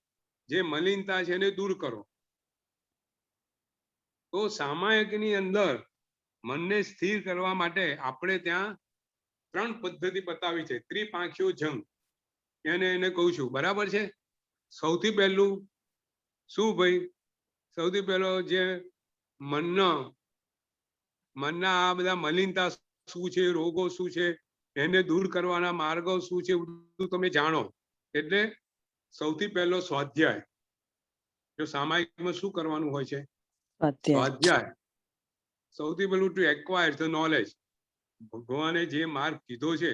જે મલિનતા છે એને દૂર કરો. તો સામાયિકની અંદર મનને સ્થિર કરવા માટે આપણે ત્યાં 3 પદ્ધતિ બતાવી છે. ત્રિપાંખીયો જંગ એને કહું છું, બરાબર છે? સૌથી પહેલું શું ભાઈ? સૌથી પહેલો જે મનના આ બધા મલિનતા શું છે, રોગો શું છે, એને દૂર કરવાના માર્ગો શું છે, બધું તમે જાણો. એટલે સૌથી પહેલો સ્વાધ્યાય. જો સામાયિકમાં શું કરવાનું હોય છે? સ્વાધ્યાય. સૌથી પહેલું ટુ એક્વાયર ધ નોલેજ. ભગવાને જે માર્ગ કીધો છે,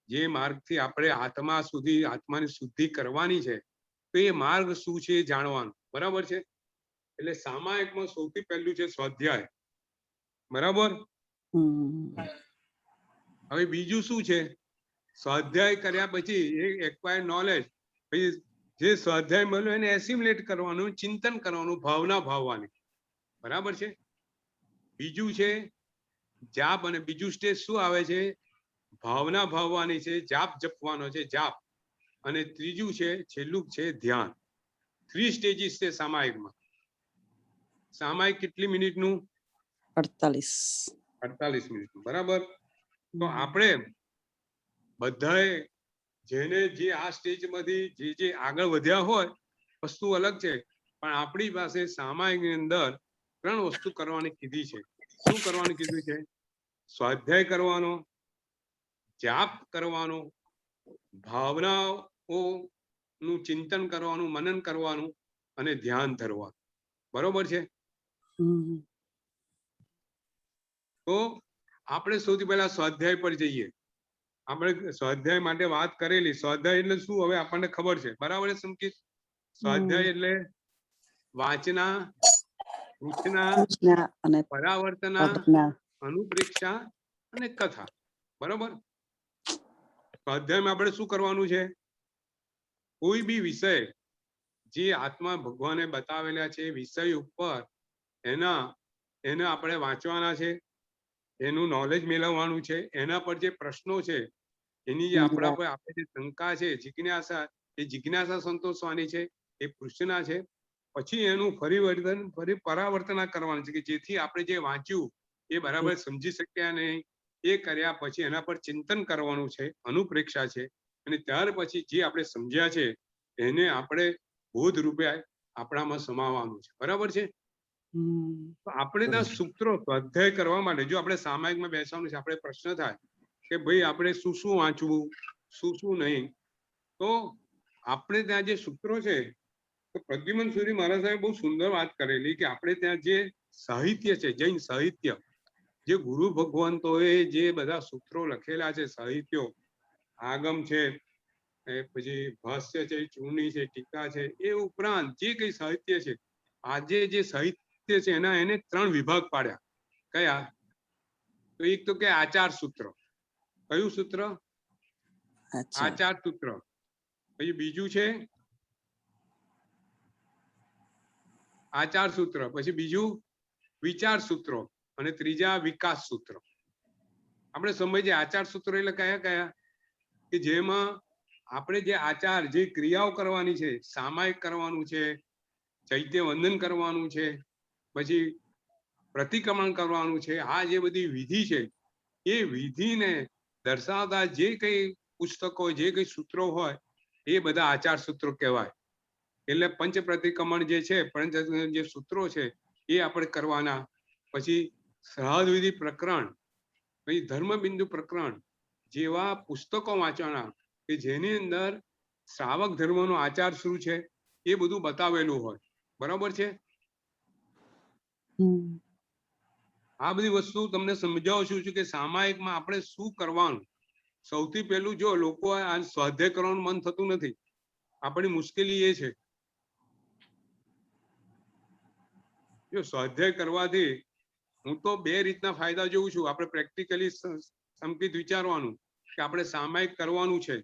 જે માર્ગથી આપણે આત્મા સુધી આત્માની શુદ્ધિ કરવાની છે, તો એ માર્ગ શું છે એ જાણવાનું. બરાબર છે? એટલે સામાયિકમાં સૌથી પહેલું છે સ્વાધ્યાય. બરાબર? હવે બીજું શું છે? સ્વાધ્યાય કર્યા પછી એ એક્વાયર નોલેજ, પછી જે સ્વાધ્યાય મળ્યો એને એસિમ્યુલેટ કરવાનું, ચિંતન કરવાનું, ભાવના ભાવવાની. બરાબર છે? બીજું છે જાપ, અને બીજું સ્ટેજ શું આવે છે? ભાવના ભાવવાની છે, જાપ જપવાનો છે, જાપ. અને ત્રીજું છે, છેલ્લું છે ધ્યાન. 3 સ્ટેજીસ છે સામાયિકમાં. સામાયિક કેટલી મિનિટનું? 48 મિનિટનું. બરાબર? તો આપણે બધાએ જેને જે આ સ્ટેજમાંથી જે આગળ વધ્યા હોય, વસ્તુ અલગ છે, પણ આપણી પાસે સામાયિકની અંદર 3 વસ્તુ કરવાની કીધી છે. શું કરવાનું કીધું છે? સ્વાધ્યાય કરવાનો, જાપ કરવાનો, ભાવનાઓનું ચિંતન કરવાનું, મનન કરવાનું, અને ધ્યાન ધરવાનું. બરોબર છે? તો આપણે સૌથી પહેલા સ્વાધ્યાય પર જઈએ. આપણે સ્વાધ્યાય માટે વાત કરેલી. સ્વાધ્યાય એટલે શું હવે આપણને ખબર છે, બરાબર છે સંકેત? સ્વાધ્યાય એટલે વાંચના, સૂચના, સૂચના અને પરાવર્તના, અર્થના. અનુપ્રેક્ષા અને કથા. બરાબર. સ્વાધ્યાયમાં આપણે શું કરવાનું છે? કોઈ બી વિષય જે આત્મા ભગવાને બતાવેલા છે વિષય ઉપર એને આપણે વાંચવાના છે, એનું નોલેજ મેળવવાનું છે, એના પર જે પ્રશ્નો છે, એની જે આપણા પર આપણે જે શંકા છે, જિજ્ઞાસા, એ જિજ્ઞાસા સંતોષવાની છે, એ પૂછના છે. પછી એનું ફરી પરાવર્તના કરવાનું છે કે જેથી આપણે જે વાંચ્યું એ બરાબર સમજી શક્યા નહીં. એ કર્યા પછી એના પર ચિંતન કરવાનું છે, અનુપ્રેક્ષા છે. અને ત્યાર પછી જે આપણે સમજ્યા છે એને આપણે બોધ રૂપે આપણામાં સમાવવાનું છે. બરાબર છે? તો આપણે ત્યાં સૂત્રો સ્વાધ્યાય કરવા માટે જો આપણે સામાયિકમાં બેસવાનું છે, આપણે પ્રશ્ન થાય કે ભાઈ આપણે શું શું વાંચવું, શું શું નહીં, તો આપણે ત્યાં જે સૂત્રો છે, તો પ્રદ્યુમન સૂરી મહારાજ સાહેબ બહુ સુંદર વાત કરેલી કે આપણે ત્યાં જે સાહિત્ય છે, જૈન સાહિત્ય, જે ગુરુ ભગવંતોએ જે બધા સૂત્રો લખેલા છે, સાહિત્યો, આગમ છે, પછી ભાષ્ય છે, ચૂર્ણી છે, ટીકા છે, એ ઉપરાંત જે કઈ સાહિત્ય છે, આજે જે સાહિત્ય છે એને 3 વિભાગ પાડ્યા. કયા? તો એક તો કે આચાર સૂત્ર. કયું સૂત્ર? આચાર સૂત્ર. પછી બીજું છે આચાર સૂત્ર, પછી બીજું વિચાર સૂત્રો, અને ત્રીજા વિકાસ સૂત્ર. આપણે સમજીએ આચાર સૂત્રો એટલે કયા કયા? કે જેમાં આપણે જે આચાર, જે ક્રિયાઓ કરવાની છે, સામાયિક કરવાનું છે, ચૈત્ય વંદન કરવાનું છે, પછી પ્રતિક્રમણ કરવાનું છે, આ જે બધી વિધિ છે, એ વિધિને દર્શાવતા જે કઈ પુસ્તકો, જે કઈ સૂત્રો હોય, એ બધા આચાર સૂત્રો કહેવાય. એટલે પંચ પ્રતિક્રમણ જે છે, પંચ જે સૂત્રો છે, એ આપણે કરવાના. પછી શ્રાદ્ધ વિધિ પ્રકરણ, પછી ધર્મબિંદુ પ્રકરણ જેવા પુસ્તકો વાંચવાના કે જેની અંદર શ્રાવક ધર્મનો આચાર શું છે એ બધું બતાવેલું હોય. બરાબર છે? આ બધી વસ્તુ તમને સમજાવું છું કે સામાયિકમાં આપણે શું કરવાનું. સૌથી પહેલું, જો લોકો આ સ્વાધ્યાય કરવાનું મન થતું નથી, આપણી મુશ્કેલી એ છે. જો સ્વાધ્યાય કરવાથી હું તો 2 રીતના ફાયદા જોઉં છું. આપણે પ્રેક્ટિકલી સંકિત વિચારવાનું કે આપણે સામાયિક કરવાનું છે,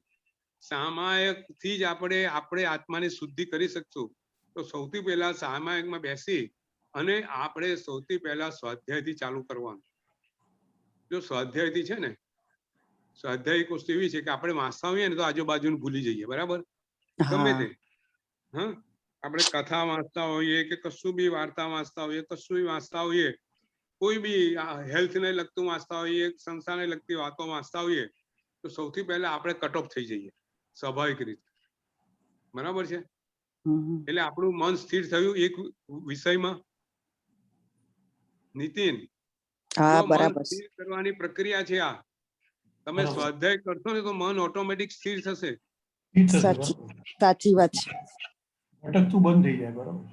સામાયિક થી જ આપણે આત્માની શુદ્ધિ કરી શકશું. તો સૌથી પહેલા સામાયિકમાં બેસી અને આપણે સૌથી પહેલા સ્વાધ્યાયથી ચાલુ કરવાનું. જો સ્વાધ્યાયથી છે ને, સ્વાધ્યાય એક વસ્તુ એવી છે કે આપણે વાંચતા હોઈએ ને તો આજુબાજુનું ભૂલી જઈએ. બરાબર? ગમે તે. આપણે કથા વાંચતા હોઈએ કે કશું બી વાર્તા વાંચતા હોઈએ, કશું બી વાંચતા હોઈએ, કોઈ બી હેલ્થને લગતું વાંચતા હોઈએ, સંસ્થાને લગતી વાતો વાંચતા હોઈએ, તો સૌથી પહેલા આપણે કટ ઓફ થઈ જઈએ સ્વાભાવિક રીતે. બરાબર છે? એટલે આપણું મન સ્થિર થયું એક વિષયમાં. નીતિન, મન સ્થિર કરવાની પ્રક્રિયા છે આ. તમે સ્વાધ્યાય કરશો ને તો મન ઓટોમેટિક સ્થિર થશે. સાચી વાત છે. અટકતું બંધ થઈ જાય. બરાબર.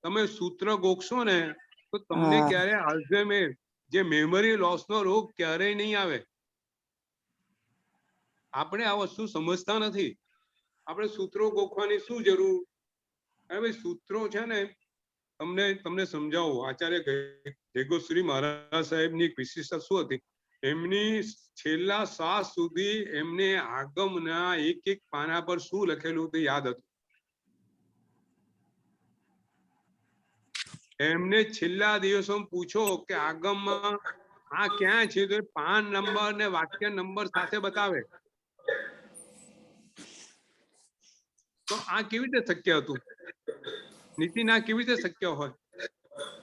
તમે સૂત્ર ગોખશો ને તો તમને ક્યારે આલ્ઝાઇમર, જે મેમરી લોસ નો રોગ, ક્યારેય નહીં આવે. આપણે આ વસ્તુ સમજતા નથી. આપણે સૂત્રો ગોખવાની શું જરૂર? હવે સૂત્રો છે ને, તમને સમજાવો. આચાર્ય ઘેગોશ્રી મહારાજ સાહેબની એક વિશિષ્ટતા શું હતી? એમની છેલ્લા શ્વાસ સુધી એમને આગમના એક પાના પર શું લખેલું તે યાદ હતું. એમને છેલ્લા દિવસોમાં પૂછો કે આગમમાં આ ક્યાં છે, તો પાન નંબર ને વાક્ય નંબર સાથે બતાવે. તો આ કેવી રીતે શક્ય હતું? નીતિન, આ કેવી રીતે શક્ય હોય?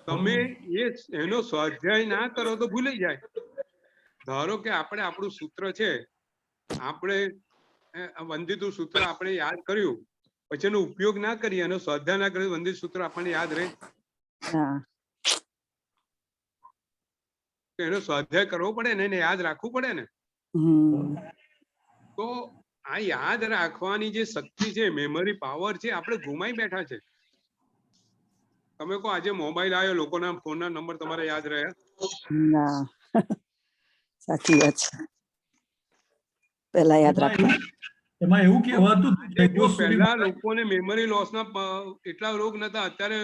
તમે એનો સ્વાધ્યાય ના કરો તો ભૂલી જાય. ધારો કે આપણે આપણું સૂત્ર છે, આપણે વંદિતું સૂત્ર આપણે યાદ કર્યું, પછી એનો ઉપયોગ ના કરીએ, એનો સ્વાધ્યાય ના કર્યો, વંદિત સૂત્ર આપણને યાદ રહે? એનો સ્વાધ્યાય કરવો પડે ને, એને યાદ રાખવું પડે ને. તો આ યાદ રાખવાની જે શક્તિ છે, મેમરી પાવર છે, આપણે ગુમાઈ બેઠા છે. તમે કહો આજે મોબાઈલ આવ્યો, લોકોના ફોનના નંબર તમારે યાદ રહ્યા? સાચી વાત છે. પહેલા યાદ એમાં રાખવા. એમાં એવું કહેવાતું હતું આજે જયઘોષ પહેલા સૂરીમાં લોકોને મેમરી લોસના એટલા રોગ નતા. અત્યારે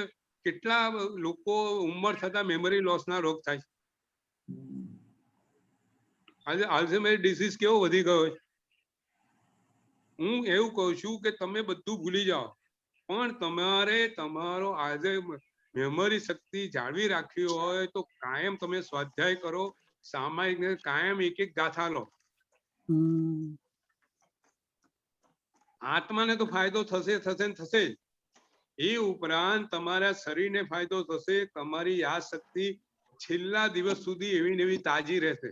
કેટલા લોકો ઉંમર થતા મેમરી લોસના રોગ થાય છે. આજે આલ્ઝાઇમર ડિસીઝ કેવો વધી ગયો છે. હું એવું કહું છું કે તમે બધું ભૂલી જાઓ, પણ તમારે તમારો આજે મેમરી શક્તિ જાળવી રાખવી હોય તો કાયમ તમે સ્વાધ્યાય કરો, સામાયિક કાયમ એક એક ગાથા લો. હમ. આત્માને તો ફાયદો થશે થશે ને થશે જ. એ ઉપરાંત તમારા શરીરને ફાયદો થશે. તમારી યાદ શક્તિ છેલ્લા દિવસ સુધી એવી ને એવી તાજી રહેશે.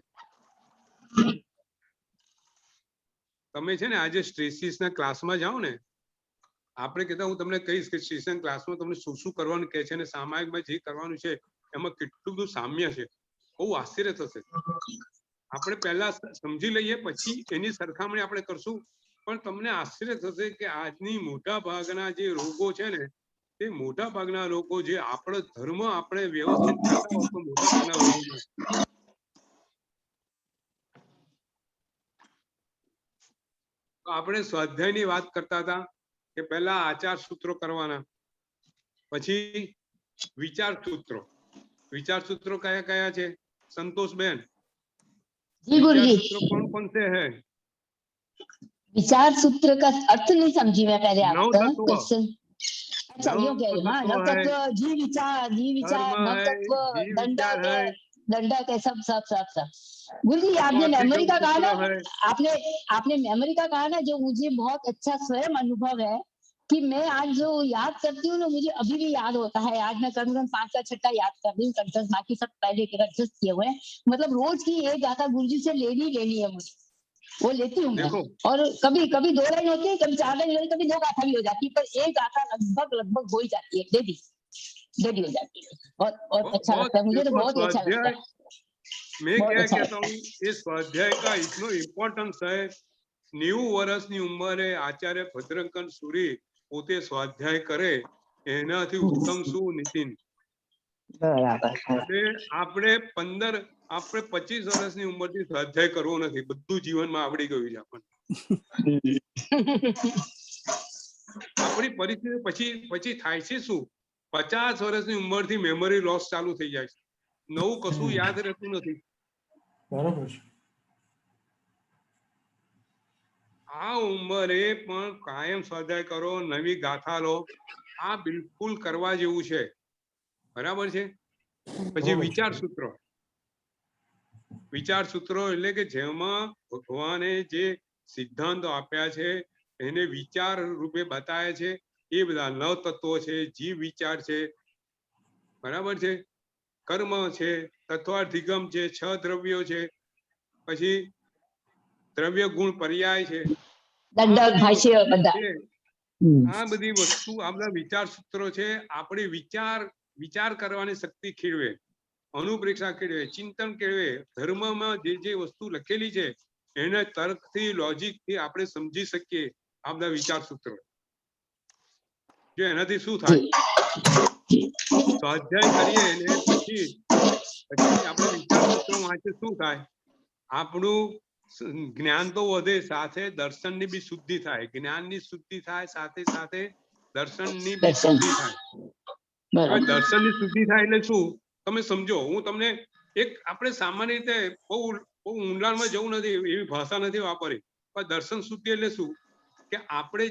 તમે છે ને આજે સ્ટ્રેસીસના ક્લાસમાં જાઓ ને, આપણે કહેતા હું તમને કહીશ કે સ્ટ્રેસના ક્લાસમાં તમને શું શું કરવાનું કહે છે અને સામાયિકમાં જે કરવાનું છે એમાં કેટલું બધું સામ્ય છે. બહુ આશ્ચર્ય થશે. આપણે પહેલા સમજી લઈએ પછી એની સરખામણી આપણે કરશું, પણ તમને આશ્ચર્ય થશે કે આજની મોટા ભાગના જે રોગો છે ને, તે મોટા ભાગના લોકો જે આપણો ધર્મ આપણે વ્યવસ્થિત કરતા હોય તો મોટા ભાગના રોગો આપણે સ્વાધ્યાયની વાત કરતા હતા કે પહેલા આચાર સૂત્રો કરવાના, પછી વિચાર સૂત્રો. विचार सूत्रों कया कया છે संतोष बेन? जी गुरुजी, सूत्र कौन कौन से है? विचार सूत्र का अर्थ नहीं समझी मैं पहले नौ आपका तत्व। क्वेश्चन। अच्छा नौ यो कह रहे हाँ, तत्व नव है, तत्व, जीव विचार, कर्म नव है, तत्व, जीव दंडक विचार है, है, दंडक है, सब सब सब सब। गुरुजी आपने तो मेमोरी का कहा सूत्र ना, है। आपने मेमोरी का कहा ना, जो मुझे बहुत अच्छा स्वयं अनुभव है कि मैं आज जो याद करती हूँ ना, मुझे अभी भी याद होता है। आज मैं कम से कम 5 का 6 याद कर रही हूँ कंठस्थ, बाकी सब पहले के कंठस्थ किए हुए हैं। मतलब रोज की एक गाथा गुरुजी से लेनी है मुझे, वो लेती हूँ मैं। देखो और कभी कभी 2 लाइन होती है, कभी 4 लाइन होती है, कभी 2 गाथा भी हो जाती है, पर एक गाथा लगभग हो ही जाती है, डेडी हो जाती है। और अच्छा लगता है मुझे, तो देखो बहुत ही अच्छा लगता है। मैं बहुत क्या अच्छा कहता हूँ, इस स्वाध्याय का इतना इम्पोर्टेंस है। 90 વર્ષની ઉંમરે આચાર્ય ભદ્રંકન સુરી પોતે સ્વાધ્યાય કરે, એનાથી ઉત્તમ શું નીતિન? બરાબર. આપણે 25 વર્ષની ઉંમરથી સ્વાધ્યાય કરવો નથી, બધું જીવનમાં આવડી ગયું છે આપણને. આપણી પરિસ્થિતિ પછી થાય છે શું? 50 વર્ષની ઉંમરથી મેમરી લોસ ચાલુ થઈ જાય છે. નવું કશું યાદ રહેતું નથી. બરાબર છે. આ ઉંમરે પણ કાયમ સ્વાધ્યાય કરો, નવી ગાથા લો. આ બિલકુલ કરવા જેવું છે. બરાબર છે. પછી વિચાર સૂત્રો એટલે કે જેમાં ભગવાને જે સિદ્ધાંતો આપ્યા છે એને વિચાર રૂપે બતાવ્યા છે. એ બધા 9 તત્વો છે, જીવ વિચાર છે, બરાબર છે, કર્મ છે, તત્વાધિગમ છે, 6 દ્રવ્યો છે, પછી દ્રવ્ય ગુણ પર્યાય છે. દંડક ભાષ્ય બધા આ બધી વસ્તુ, આ બધા વિચાર સૂત્રો છે. આપણી વિચાર કરવાની શક્તિ ખીળવે, અનુપ્રેક્ષા કેળવે, ચિંતન કેળવે. ધર્મમાં જે વસ્તુ લખેલી છે એને તર્કથી, લોજિકથી આપણે સમજી શકીએ. આ બધા વિચાર સૂત્રો. જો એનાથી શું થાય, સ્વાધ્યાય કરીએ ને પછી આપણે વિચાર સૂત્રો વાંચીએ, શું થાય? આપણું જ્ઞાન તો વધે, સાથે દર્શનની બી શુદ્ધિ થાય. જ્ઞાનની શુદ્ધિ થાય, સાથે સાથે દર્શનની બી શુદ્ધિ થાય. હવે દર્શનની શુદ્ધિ થાય એટલે શું તમે સમજો. હું તમને આપણે સામાન્ય રીતે બહુ ઊંડાણમાં જવું નથી, એવી ભાષા નથી વાપરી, પણ દર્શન શુદ્ધિ એટલે શું કે આપણે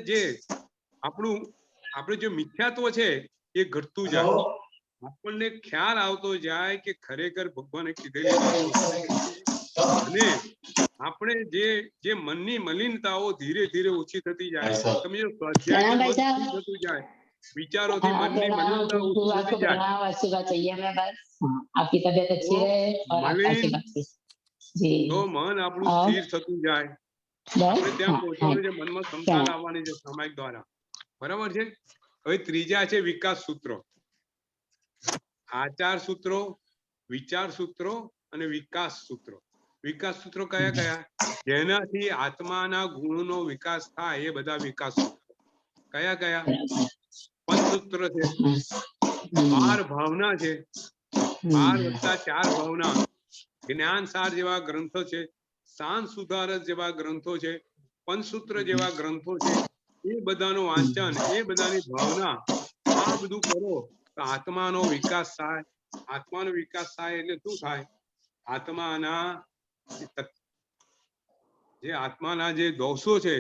જે મિથ્યાત્વ છે એ ઘટતું જાય. આપણને ખ્યાલ આવતો જાય કે ખરેખર ભગવાને કીધેલી વાતો અને આપણે જે મનની મલિનતાઓ ધીરે ધીરે ઓછી થતી જાય. તમે જો સ્વાધ્યાય થતું જાય, વિચારોથી મનની મલિનતા ઓછી થતી જાય. आपकी तबीयत अच्छी रहे और आपका आशीर्वाद जी, તો મન આપણું સ્થિર થતું જાય. આપણે ત્યાં પહોંચવાનું છે, મનમાં ક્ષમતા લાવવાની છે સામાયિક દ્વારા. બરાબર છે. હવે ત્રીજા છે વિકાસ સૂત્રો. આચાર સૂત્રો, વિચાર સૂત્રો અને વિકાસ સૂત્રો. વિકાસ સૂત્રો કયા કયા? જેનાથી આત્માના ગુણનો વિકાસ થાય, એ બધા વિકાસ સૂત્રો. કયા કયા? પંચસૂત્ર છે, 12 ભાવના છે, 12 + 4 ભાવના, જ્ઞાન સાર જેવા ગ્રંથો છે, શાંત સુધારક જેવા ગ્રંથો છે, પંચસૂત્ર જેવા ગ્રંથો છે, એ બધાનું વાંચન, એ બધાની ભાવના, આ બધું કરો તો આત્માનો વિકાસ થાય. આત્માનો વિકાસ થાય એટલે શું થાય? આત્માના જે દોષો છે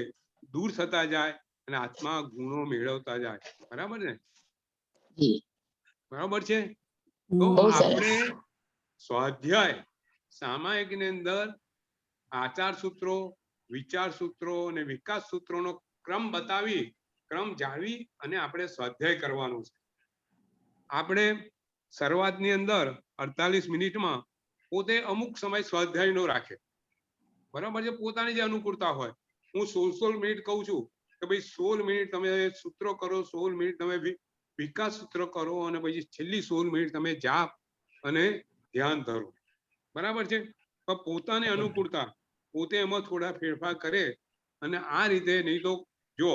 દૂર થતા જાય અને આત્મા ગુણો મેળવતા જાય. બરાબર ને? જી બરાબર છે. તો બહુ સરસ. આપણે સ્વાધ્યાય સામાયિકની અંદર આચાર સૂત્રો, વિચાર સૂત્રો અને વિકાસ સૂત્રોનો ક્રમ બતાવી, ક્રમ જાળવી અને આપણે સ્વાધ્યાય કરવાનું છે. આપણે શરૂઆતની અંદર 48 મિનિટમાં પોતે અમુક સમય સ્વાધ્યાયનો રાખે. બરાબર છે? પોતાની જે અનુકૂળતા હોય. હું 16 મિનિટ કહું છું કે ભાઈ 16 મિનિટ તમે સૂત્રો કરો, 16 મિનિટ તમે વિકાસ સૂત્ર કરો અને પછી છેલ્લી 16 મિનિટ તમે જાપ અને ધ્યાન ધરો. બરાબર છે? પણ પોતાની અનુકૂળતા, પોતે એમાં થોડા ફેરફાર કરે અને આ રીતે. નહીં તો જો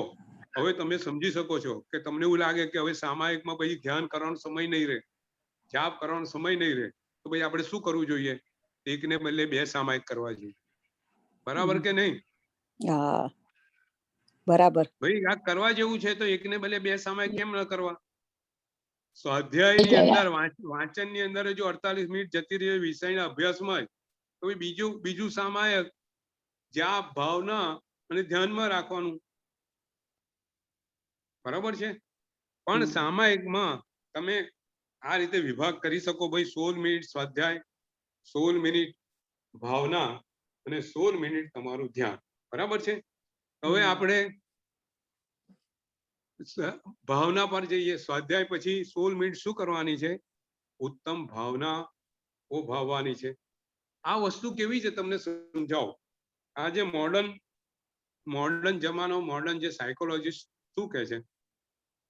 હવે તમે સમજી શકો છો કે તમને એવું લાગે કે હવે સામાયિકમાં પછી ધ્યાન કરવાનો સમય નહીં રહે, જાપ કરવાનો સમય નહીં રહે, તો ભાઈ આપણે શું કરવું જોઈએ? એકને બદલે 2 સામાયિક કરવા જોઈએ. બરાબર કે નહીં? હા બરાબર. ભાઈ આ કરવા જેવું છે તો એકને બદલે 2 સામાયિક કેમ ન કરવા? સ્વાધ્યાયની અંદર વાંચનની અંદર જો 48 મિનિટ જતી રહી વિષયના અભ્યાસમાં તો બીજું સામાયિક જાપ, ભાવના અને ધ્યાનમાં રાખવાનું. બરાબર છે? પણ સામાયિકમાં તમે આ રીતે વિભાગ કરી શકો. ભાઈ 16 મિનિટ સ્વાધ્યાય, 16 મિનિટ ભાવના અને 16 મિનિટ તમારું ધ્યાન. બરાબર છે? હવે આપણે ભાવના પર જઈએ. સ્વાધ્યાય પછી 16 મિનિટ શું કરવાની છે? ઉત્તમ ભાવના ભાવવાની છે. આ વસ્તુ કેવી છે તમને સમજાવો. આ જે મોડર્ન જમાનો, મોડર્ન જે સાયકોલોજીસ્ટ શું કહે છે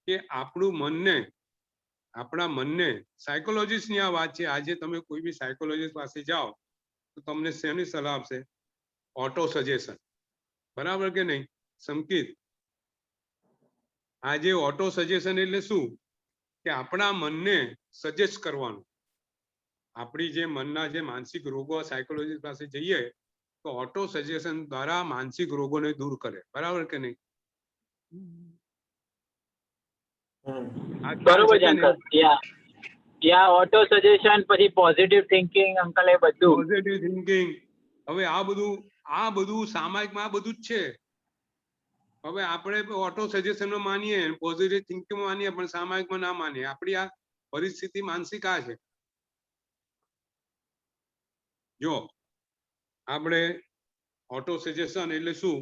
કે આપણા મનને સાયકોલોજીસ્ટની આ વાત છે. આજે તમે કોઈ બી સાયકોલોજીસ્ટ પાસે જાઓ તો તમને શેની સલાહ આપશે? Auto suggestion. બરાબર કે નહીં સંકેત? આજે ઓટો સજેશન એટલે શું? કે આપણા મનને સજેસ્ટ કરવાનું. આપણી જે મનના જે માનસિક રોગો સાયકોલોજીસ્ટ પાસે જઈએ તો ઓટો સજેશન દ્વારા માનસિક રોગોને દૂર કરે. બરાબર કે નહીં? બરોબર છે અંકલ. ત્યાં ઓટો સજેશન, પછી પોઝિટિવ થિંકિંગ અંકલ, એ બધું પોઝિટિવ થિંકિંગ. હવે આ બધું સામાયિકમાં આ બધું જ છે. હવે આપણે ઓટો સજેશનમાં માનીએ, પોઝિટિવ થિંકિંગ માનીએ, પણ સામાયિકમાં ના માનીએ. આપણી આ પરિસ્થિતિ માનસિક આ છે. જો આપણે ઓટો સજેશન એટલે શું?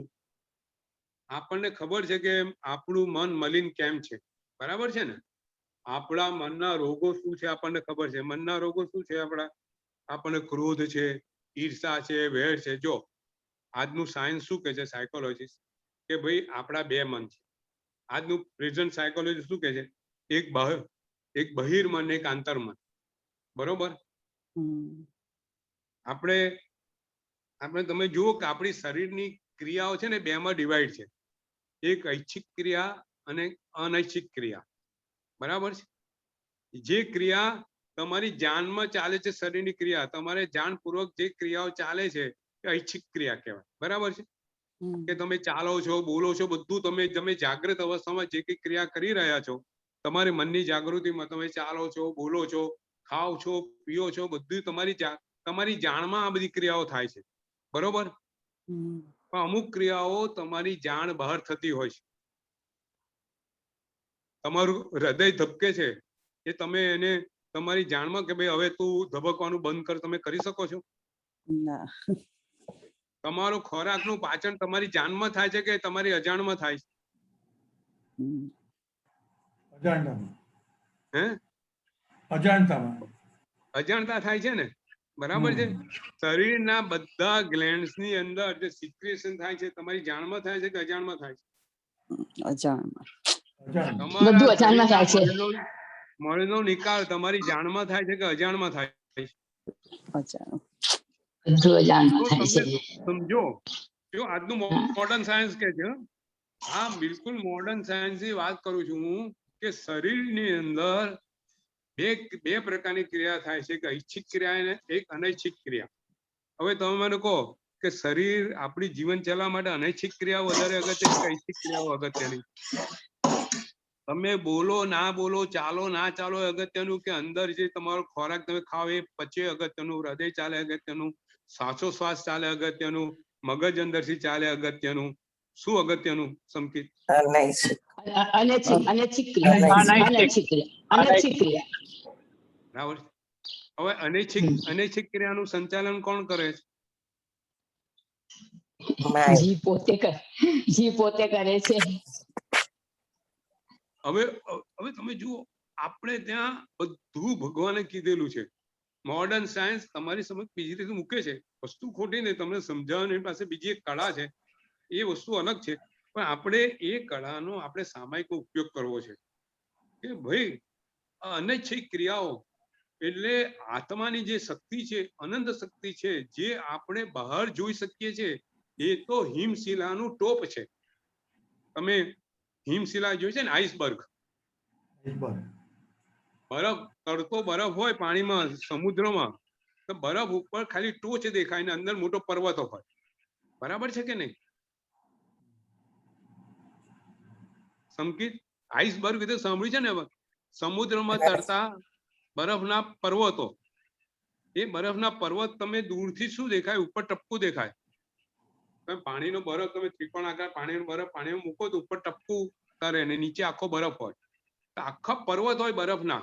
આપણને ખબર છે કે આપણું મન મલિન કેમ છે. બરાબર છે ને? આપણા મનના રોગો શું છે આપણને ખબર છે. મનના રોગો શું છે આપણા? આપણને ક્રોધ છે, ઈર્ષા છે, વેર છે. જો આજનું સાયન્સ શું કહે છે, સાયકોલોજીસ્ટ, કે ભાઈ આપણા 2 મન છે. આજનું પ્રેઝન્ટ સાયકોલોજી શું કહે છે? એક બહિર્મન, એક આંતરમન. બરોબર? આપણે તમે જુઓ કે આપણી શરીરની ક્રિયાઓ છે ને 2 માં ડિવાઈડ છે. એક ઐચ્છિક ક્રિયા અને અનૈચ્છિક ક્રિયા. બરાબર છે? જે ક્રિયા તમારી જાનમાં ચાલે છે, શરીરની ક્રિયા, તમારે જાણપૂર્વક જે ક્રિયાઓ ચાલે છે એ ઐચ્છિક ક્રિયા કહેવાય. બરાબર છે? કે તમે ચાલો છો, બોલો છો, બધું તમે જાગૃત અવસ્થામાં જે કઈ ક્રિયા કરી રહ્યા છો, તમારી મનની જાગૃતિમાં તમે ચાલો છો, બોલો છો, ખાઓ છો, પીઓ છો, બધું તમારી જાણમાં આ બધી ક્રિયાઓ થાય છે. બરોબર? પણ અમુક ક્રિયાઓ તમારી જાણ બહાર થતી હોય છે. તમારું હૃદય ધબકે છે એ તમે એને તમારી જાણમાં કે ભાઈ હવે તું ધબકવાનું બંધ કર, તમે કરી શકો છો? ના. તમારો ખોરાકનું પાચન તમારી જાણમાં થાય છે કે તમારી અજાણમાં થાય છે? અજાણતા થાય છે ને? બરાબર છે? શરીરના બધા ગ્લેન્ડ્સ ની અંદર જે સિક્રેશન થાય છે તમારી જાણમાં થાય છે કે અજાણમાં થાય છે? બધું અજાણમાં થાય છે. મળનો નિકાલ તમારી જાણમાં થાય છે કે અજાણમાં થાય છે? બધું અજાણમાં તો થાય તમે છે. સમજો, જો આજનું મોડર્ન સાયન્સ કે છે, આ બિલકુલ મોડર્ન સાયન્સ ની વાત કરું છું હું, કે શરીરની અંદર બે પ્રકારની ક્રિયા થાય છે, એક ઐચ્છિક ક્રિયા અને એક અનૈચ્છિક ક્રિયા. હવે તમે મને કહો કે શરીર આપણી જીવન ચલાવવા માટે અનૈચ્છિક ક્રિયાઓ વધારે અગત્યની કે ઐચ્છિક ક્રિયાઓ અગત્યની? તમે બોલો ના બોલો, ચાલો ના ચાલો એ અગત્યનું, કે અંદર જે તમારો ખોરાક તમે ખાઓ એ પચે અગત્યનું, હૃદય ચાલે અગત્યનું, શ્વાસોશ્વાસ ચાલે અગત્યનું, મગજ અંદરથી ચાલે અગત્યનું? શું અગત્યનું સંકેત? અનૈચ્છિક ક્રિયા, અનૈચ્છિક ક્રિયા, અનૈચ્છિક ક્રિયા. બરાબર. હવે અનૈચ્છિક ક્રિયાનું સંચાલન કોણ કરે છે? જીવ પોતે કરે છે. હવે હવે તમે જુઓ, આપણે ત્યાં બધું ભગવાને કીધેલું છે. મોડર્ન સાયન્સ તમારી સમજ બીજી રીતે મૂકે છે, વસ્તુ ખોટી નહીં, તમને સમજાવવાની પાસે બીજી એક કળા છે, એ વસ્તુ અલગ છે. પણ આપણે એ કળાનો આપણે સામાયિક ઉપયોગ કરવો છે કે ભાઈ અનૈચ્છિક ક્રિયાઓ એટલે આત્માની જે શક્તિ છે, અનંત શક્તિ છે, જે આપણે બહાર જોઈ શકીએ છીએ, એ તો હિમશિલાનું ટોપ છે. તમે હિમશિલા જોઈ છે ને, આઈસબર્ગ, બરફ, તરતો બરફ હોય પાણીમાં, સમુદ્રમાં, તો બરફ ઉપર ખાલી ટોચ દેખાય ને અંદર મોટો પર્વતો હોય. બરાબર છે કે નહીં? સંકિત, આઈસબર્ગ વિશે સાંભળ્યું છે ને? સમુદ્રમાં તરતા બરફના પર્વતો. એ બરફના પર્વત તમે દૂરથી શું દેખાય? ઉપર ટપકું દેખાય. તમે પાણીનો બરફ, તમે ત્રિકોણાકાર પાણીનો બરફ પાણીમાં મૂકો તો ઉપર ટપકું કરે ને નીચે આખો બરફ હોય. તો આખા પર્વત હોય બરફના,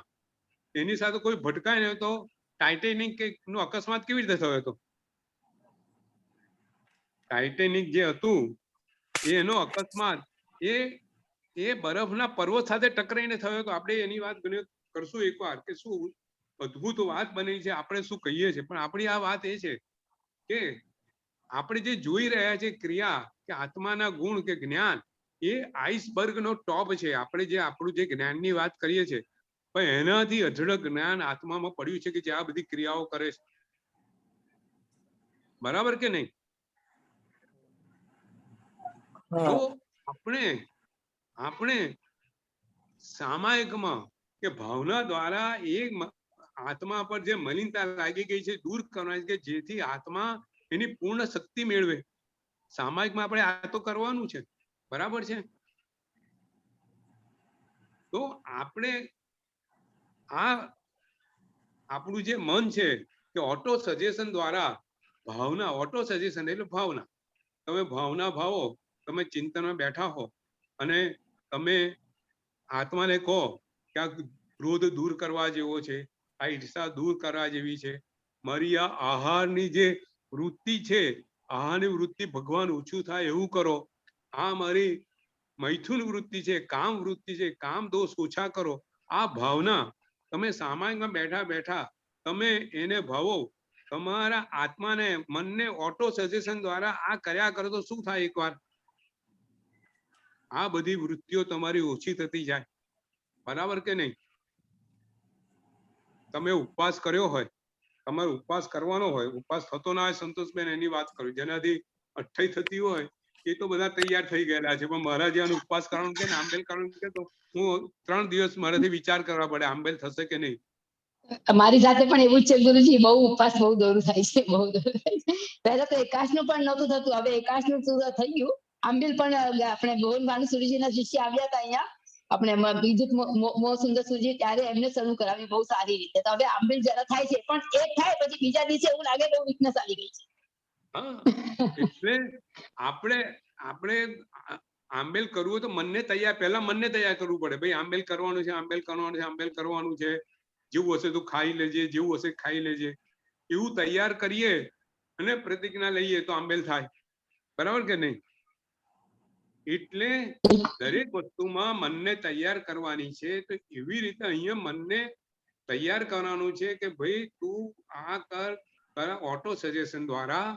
એની સાથે કોઈ ભટકાય ને તો ટાઇટેનિક નો અકસ્માત કેવી રીતે થયો હતો? ટાઇટેનિક જે હતું એનો અકસ્માત એ બરફના પર્વત સાથે ટકરાઈને થયો હતો. આપણે એની વાત કરશું એકવાર કે શું અદ્ભુત વાત બની છે, આપણે શું કહીએ છીએ. પણ આપણી આ વાત એ છે કે આપણે જે જોઈ રહ્યા છે ક્રિયા કે આત્માના ગુણ કે જ્ઞાન, એ આઈસબર્ગ નો ટોપ છે. આપણે જે આપણું જે જ્ઞાનની વાત કરીએ છીએ, પણ એનાથી અઢળક જ્ઞાન આત્મામાં પડ્યું છે કે જે આ બધી ક્રિયાઓ કરે છે. બરાબર કે નહીં? તો આપણે સામાયિકમાં કે ભાવના દ્વારા એ આત્મા પર જે મલિનતા લાગી ગઈ છે દૂર કરવાની, કે જેથી આત્મા એની પૂર્ણ શક્તિ મેળવે. સામાયિકમાં આપણે આ તો કરવાનું છે. બરાબર છે? તો આપણે આ આપણું જે મન છે કે ઓટો સજેશન દ્વારા ભાવના, ઓટો સજેશન એટલે ભાવના, તમે ભાવના ભાવો, તમે ચિંતનમાં બેઠા હો અને તમે આત્માને કહો કે આ ક્રોધ દૂર કરવા જેવો છે, આ ઈર્ષા દૂર કરવા જેવી છે, મારી આ આહારની જે વૃત્તિ છે, આહારની વૃત્તિ ભગવાન ઓછું થાય એવું કરો, આ મારી મૈથુન વૃત્તિ છે, કામ વૃત્તિ છે, કામ દોષ ઓછા કરો. આ ભાવના તમે સામાયિકમાં બેઠા બેઠા તમે એને ભાવો, તમારા આત્માને, મનને ઓટો સજેશન દ્વારા આ કર્યા કરો તો શું થાય? એકવાર આ બધી વૃત્તિઓ તમારી ઓછી થતી જાય. બરાબર કે નહીં? તમે ઉપવાસ કર્યો હોય, તમારે ઉપવાસ કરવાનો હોય, ઉપવાસ થતો ના હોય, સંતોષબેન એની વાત કરું, જેનાથી અઠ્ઠાઈ થતી હોય એ તો બધા તૈયાર થઈ ગયેલા છે. પણ મારા જ્યાં ઉપવાસ કરવાનું કે આંબેલ કરવાનું કે તો હું 3 દિવસ મારાથી વિચાર કરવા પડે આંબેલ થશે કે નહીં. મારી સાથે પણ એવું જ છે ગુરુજી, બહુ ઉપવાસ બહુ દોરું થાય છે, બહુ દોરું થાય છે. પહેલા તો એકાશનું પણ નહોતું થતું, હવે એકાશનું થઈ ગયું. આંબેલ પણ આપણે ભુવન ભાનુસુરીજીના શિષ્ય આવ્યા હતા અહીંયા, આપણે બીજું મો સુંદર સુરજી, ત્યારે એમને શરૂ કરાવી બહુ સારી રીતે. તો હવે આંબેલ જરા થાય છે, પણ એક થાય પછી બીજા દિવસે એવું લાગે કે વીકનેસ આવી ગઈ છે. એટલે આપણે આંબેલ કરવું હોય તો મનને તૈયાર, પહેલા મનને તૈયાર કરવું પડે. ભાઈ આંબેલ કરવાનું છે, આંબેલ કરવાનું છે, આંબેલ કરવાનું છે, જેવું હશે તો ખાઈ લેજે, જેવું હશે ખાઈ લેજે, એવું તૈયાર કરીએ અને પ્રતિજ્ઞા લઈએ તો આંબેલ થાય. બરાબર કે નહીં? એટલે દરેક વસ્તુમાં મનને તૈયાર કરવાની છે. તો એવી રીતે અહીંયા મનને તૈયાર કરવાનું છે કે ભાઈ તું આ કર, તારા ઓટો સજેશન દ્વારા,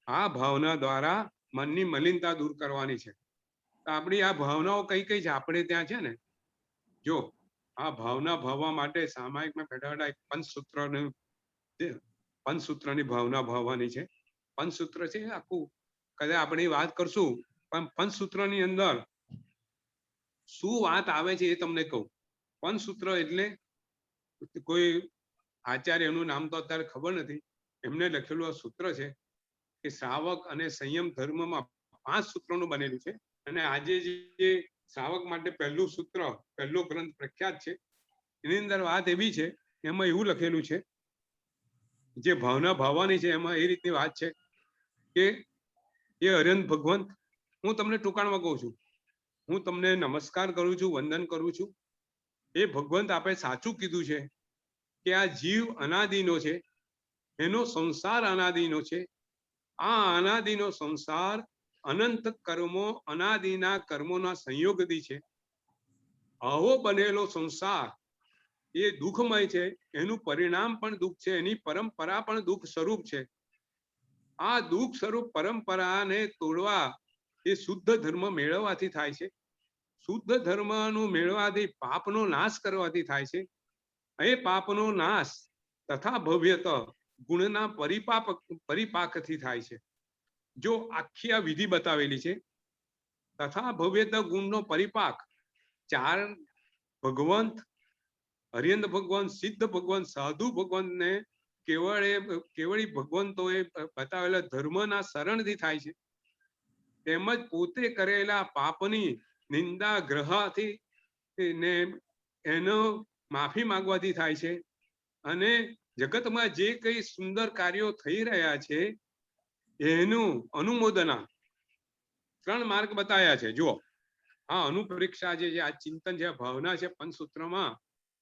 આ ભાવના દ્વારા મનની મલિનતા દૂર કરવાની છે. તો આપણી આ ભાવનાઓ કઈ કઈ છે આપણે ત્યાં છે ને? જો આ ભાવના ભાવવા માટે સામાયિકમાં બેઠા બેઠા એક પંચસૂત્રની ભાવના ભાવવાની છે. પંચસૂત્ર છે આખું, કદાચ આપણે વાત કરશું, પણ પંચસૂત્રની અંદર શું વાત આવે છે એ તમને કહું. પંચસૂત્ર એટલે કોઈ આચાર્ય, એનું નામ તો અત્યારે ખબર નથી, એમને લખેલું આ સૂત્ર છે. કે શ્રાવક અને સંયમ ધર્મમાં 5 સૂત્રોનું બનેલું છે. અને આજે જે શ્રાવક માટે પહેલું સૂત્ર, પહેલો ગ્રંથ પ્રખ્યાત છે, એની અંદર વાત એવી છે, એમાં એવું લખેલું છે, જે ભાવના ભાવવાની છે એમાં એ રીતની વાત છે કે એ અરંત ભગવંત, હું તમને ટૂંકાણમાં કહું છું, હું તમને નમસ્કાર કરું છું, વંદન કરું છું. એ ભગવંત આપે સાચું કીધું છે કે આ જીવ અનાદિનો છે, એનો સંસાર અનાદિનો છે. આ અનાદિનો સંસાર અનંત કર્મો, અનાદિના કર્મોના સંયોગથી છે. આવો બનેલો સંસાર એ દુઃખમય છે, એનું પરિણામ પણ દુઃખ છે, એની પરંપરા પણ દુઃખ સ્વરૂપ છે. આ દુઃખ સ્વરૂપ પરંપરાને તોડવા એ શુદ્ધ ધર્મ મેળવવાથી થાય છે. શુદ્ધ ધર્મનું મેળવવાથી પાપનો નાશ કરવાથી થાય છે. એ પાપનો નાશ તથા ભવ્યત ગુણના પરિપાકથી થાય છે. જો આખી આ વિધિ બતાવેલી છે, તથા ભવ્યત ગુણનો પરિપાક 4 ભગવંત, હરિયંત ભગવંત, સિદ્ધ ભગવંત, સાધુ ભગવંતને કેવળી ભગવંતોએ બતાવેલા ધર્મના શરણથી થાય છે. તેમજ પોતે કરેલા પાપની નિંદા ગ્રહથી ને એનો માફી માંગવાથી થાય છે. અને જગતમાં જે કઈ સુંદર કાર્યો થઈ રહ્યા છે એનું અનુમોદના 3 માર્ગ બતાવ્યા છે. જુઓ, આ અનુપરીક્ષા જે આ ચિંતન છે, ભાવના છે, પંચસૂત્રમાં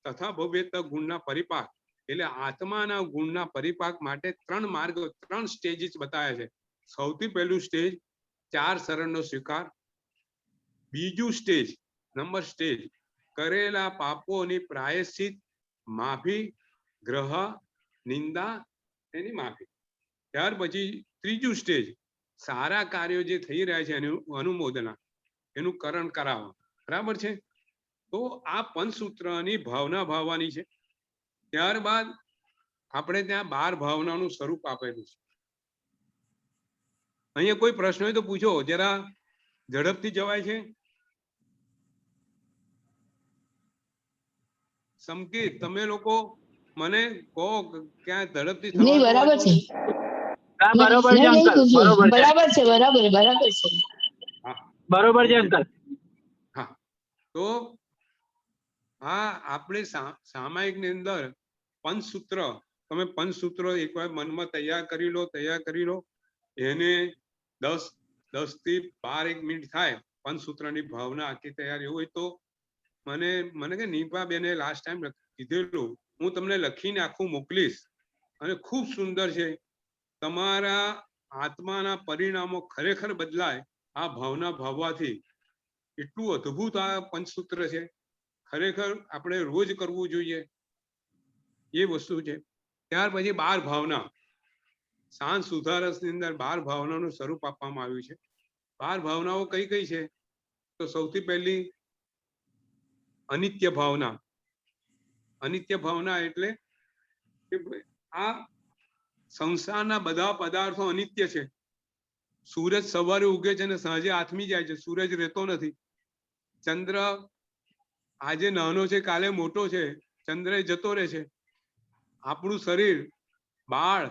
તથા ભવ્યત ગુણના પરિપાક, એટલે આત્માના ગુણના પરિપાક માટે 3 માર્ગ, 3 સ્ટેજીસ બતાવ્યા છે. સૌથી પહેલું સ્ટેજ 4 શરણનો સ્વીકાર. બીજું સ્ટેજ, નંબર સ્ટેજ, કરેલા પાપોની પ્રાયશ્ચિત, માફી, ગ્રહ, નિંદા, એની માફી. ત્યાર પછી ત્રીજું સ્ટેજ, સારા કાર્યો જે થઈ રહ્યા છે એનું અનુમોદના, એનું કરણ કરાવવા. બરાબર છે? તો આ પંચસૂત્રની ભાવના ભાવવાની છે. ત્યારબાદ આપણે ત્યાં 12 ભાવનાનું સ્વરૂપ આપેલું છે. અહીંયા કોઈ પ્રશ્ન હોય તો પૂછો, જરા ઝડપથી જવાય છે. સંકેત, તમે લોકો મને કહો ક્યાં ઝડપથી નહીં, થવાતું હોય બરાબર તો. છે. હા, બરોબર છે નહીં, નહીં, અંકલ, બરોબર છે, બરાબર છે, બરાબર છે. હા, બરોબર છે અંકલ. હા. તો આ આપણે સામાયિકની અંદર પંચસૂત્ર, તમે પંચસૂત્ર એકવાર મનમાં તૈયાર કરી લો. એને 10 થી 12 મિનિટ થાય પંચસૂત્રની ભાવના આખી તૈયારી હોય તો મને કે નીપા બેને લાસ્ટ ટાઈમ કીધેલું, હું તમને લખીને આખું મોકલીશ. અને ખૂબ સુંદર છે. તમારા આત્માના પરિણામો ખરેખર બદલાય આ ભાવના ભાવવાથી. એટલું અદ્ભુત આ પંચસૂત્ર છે, ખરેખર આપણે રોજ કરવું જોઈએ એ વસ્તુ છે. ત્યાર પછી 12 ભાવના, શાંત સુધારસની અંદર 12 ભાવનાનું સ્વરૂપ આપવામાં આવ્યું છે. 12 ભાવનાઓ કઈ કઈ છે? તો સૌથી પહેલી અનિત્ય ભાવના. અનિત્ય ભાવના એટલે કે આ સંસારના બધા પદાર્થો અનિત્ય છે. સૂરજ સવારે ઉગે છે અને સાંજે આથમી જાય છે, સૂરજ રહેતો નથી. ચંદ્ર આજે નાનો છે, કાલે મોટો છે, ચંદ્ર જતો રહે છે. આપણું શરીર બાળ,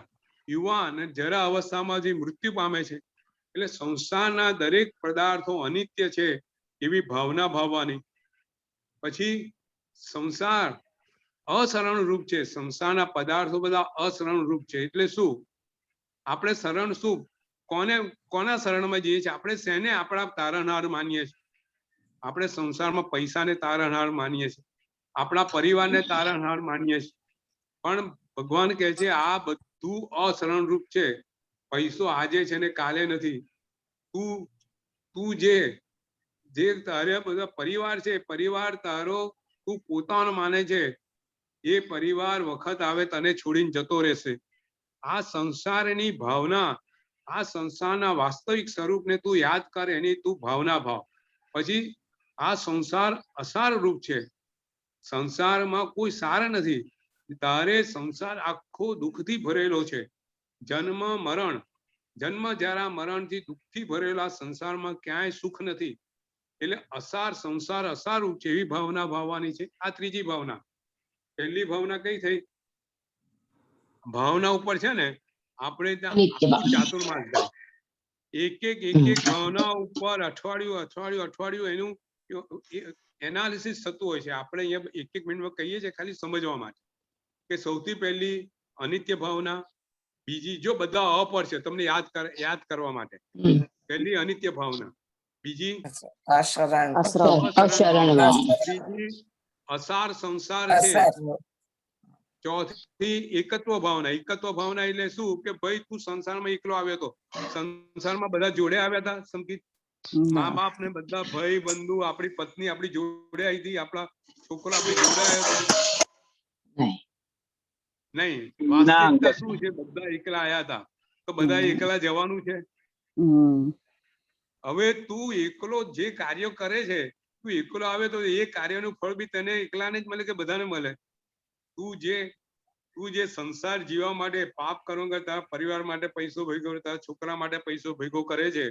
યુવાન અને જરા અવસ્થામાં જે મૃત્યુ પામે છે. એટલે સંસારના દરેક પદાર્થો અનિત્ય છે એવી ભાવના ભાવવાની. પછી સંસાર અશરણ રૂપ છે, સંસારના પદાર્થો બધા અશરણ રૂપ છે. એટલે શું? આપણે શરણ શું, કોના શરણમાં જઈએ છીએ? આપણે શેને આપણા તારણહાર માનીએ છીએ? આપણે સંસારમાં પૈસાને તારણહાર માનીએ છીએ, આપણા પરિવારને તારણહાર માનીએ છીએ. પણ ભગવાન કહે છે આ બધું અશરણ રૂપ છે. પૈસો આજે છે ને કાલે નથી. તું જે તારે બધા પરિવાર છે, પરિવાર તારો તું પોતાનો માને છે, એ પરિવાર વખત આવે તને છોડીને જતો રહેશે. આ સંસારની ભાવના, આ સંસારના વાસ્તવિક સ્વરૂપને તું યાદ કર, એની તું ભાવના ભાવ. પછી આ સંસાર અસાર રૂપ છે, સંસારમાં કોઈ સાર નથી. તારે સંસાર આખો દુઃખથી ભરેલો છે. જન્મ મરણ, જન્મ જરા મરણથી દુઃખથી ભરેલા સંસારમાં ક્યાંય સુખ નથી. એટલે અસાર સંસાર અસાર રૂપ છે એવી ભાવના ભાવવાની છે. આ ત્રીજી ભાવના. પહેલી ભાવના કઈ થઈ? ભાવના ઉપર છે ને આપણે ત્યાં અનિત્ય આખું ભાવના. ચાતુર્માસ જાય. એક ભાવના ઉપર અઠવાડિયું એનું એનાલિસિસ થતું હોય છે. આપણે અહીંયા એક મિનિટમાં કહીએ છીએ ખાલી સમજવા માટે કે સૌથી પહેલી અનિત્ય ભાવના, બીજી જો બધા અ પર છે તમને યાદ કરવા માટે, પહેલી અનિત્ય ભાવના, બીજી અશરણ અશરણ ભાવના. ત્રીજી અસાર સંસાર છે, ચોથી એકત્વ ભાવના. એકત્વ ભાવના એટલે શું કે ભાઈ તું સંસારમાં એકલો આવ્યો હતો, સંસારમાં બધા જોડે આવ્યા હતા સંકિત, મા બાપ ને બધા ભાઈ બંધુ, આપણી પત્ની આપણી જોડે આવી હતી, આપણા છોકરો આપણી જોડે આવ્યો હતો? નહીં. વાસ્તવિકતા શું છે? બધા એકલા આયા હતા, તો બધા એકલા જવાનું છે. હવે તું એકલો જે કાર્ય કરે છે, તું એકલો આવે તો એ કાર્યનું ફળ બી તને એકલાને જ મળે કે બધાને મળે? તું જે સંસાર જીવવા માટે પાપ કરો કે તારા પરિવાર માટે પૈસો ભેગો, તારા છોકરા માટે પૈસો ભેગો કરે છે,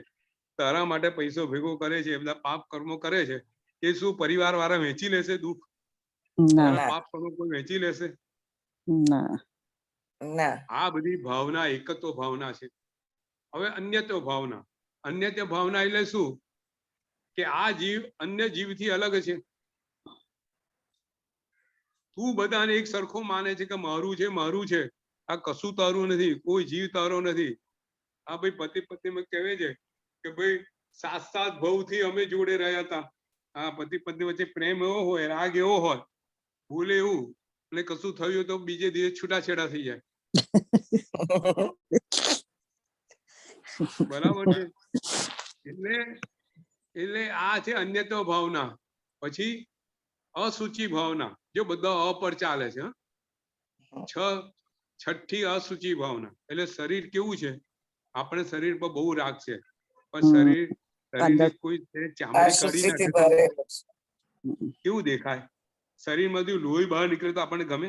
તારા માટે પૈસો ભેગો કરે છે, બધા પાપ કર્મો કરે છે, એ શું પરિવાર વાળા વહેંચી લેશે દુઃખ? તારા પાપ કર્મો કોઈ વહેંચી લેશે? આ બધી ભાવના એકત્વ ભાવના છે. હવે અન્યત્વ ભાવના. અન્યત્વ ભાવના એટલે શું કે આ જીવ અન્ય જીવથી અલગ છે. તું બધાને એક સરખો માને છે કે મારું છે, મારું છે, આ કશું તારું નથી, કોઈ જીવ તારો નથી. આ ભાઈ પતિ પત્નીમાં કહેવે છે કે ભાઈ 7 ભવથી અમે જોડે રહ્યા હતા. આ પતિ પત્ની વચ્ચે પ્રેમ એવો હોય, રાગ એવો હોય, ભૂલે એવું, એટલે કશું થયું તો બીજે દિવસ છૂટાછેડા થઈ જાય. બરાબર છે. એટલે આ છે અન્યત્વ ભાવના. પછી અસુચિ ભાવના. જો બધા અ પર ચાલે છે. છઠ્ઠી અસુચિ ભાવના એટલે શરીર કેવું છે? આપણે શરીર પર બહુ રાગ છે, પણ શરીરની કોઈ ચામડી કાઢી નાખે તો કેવું દેખાય? શરીરમાંથી લોહી બહાર નીકળે તો આપણને ગમે?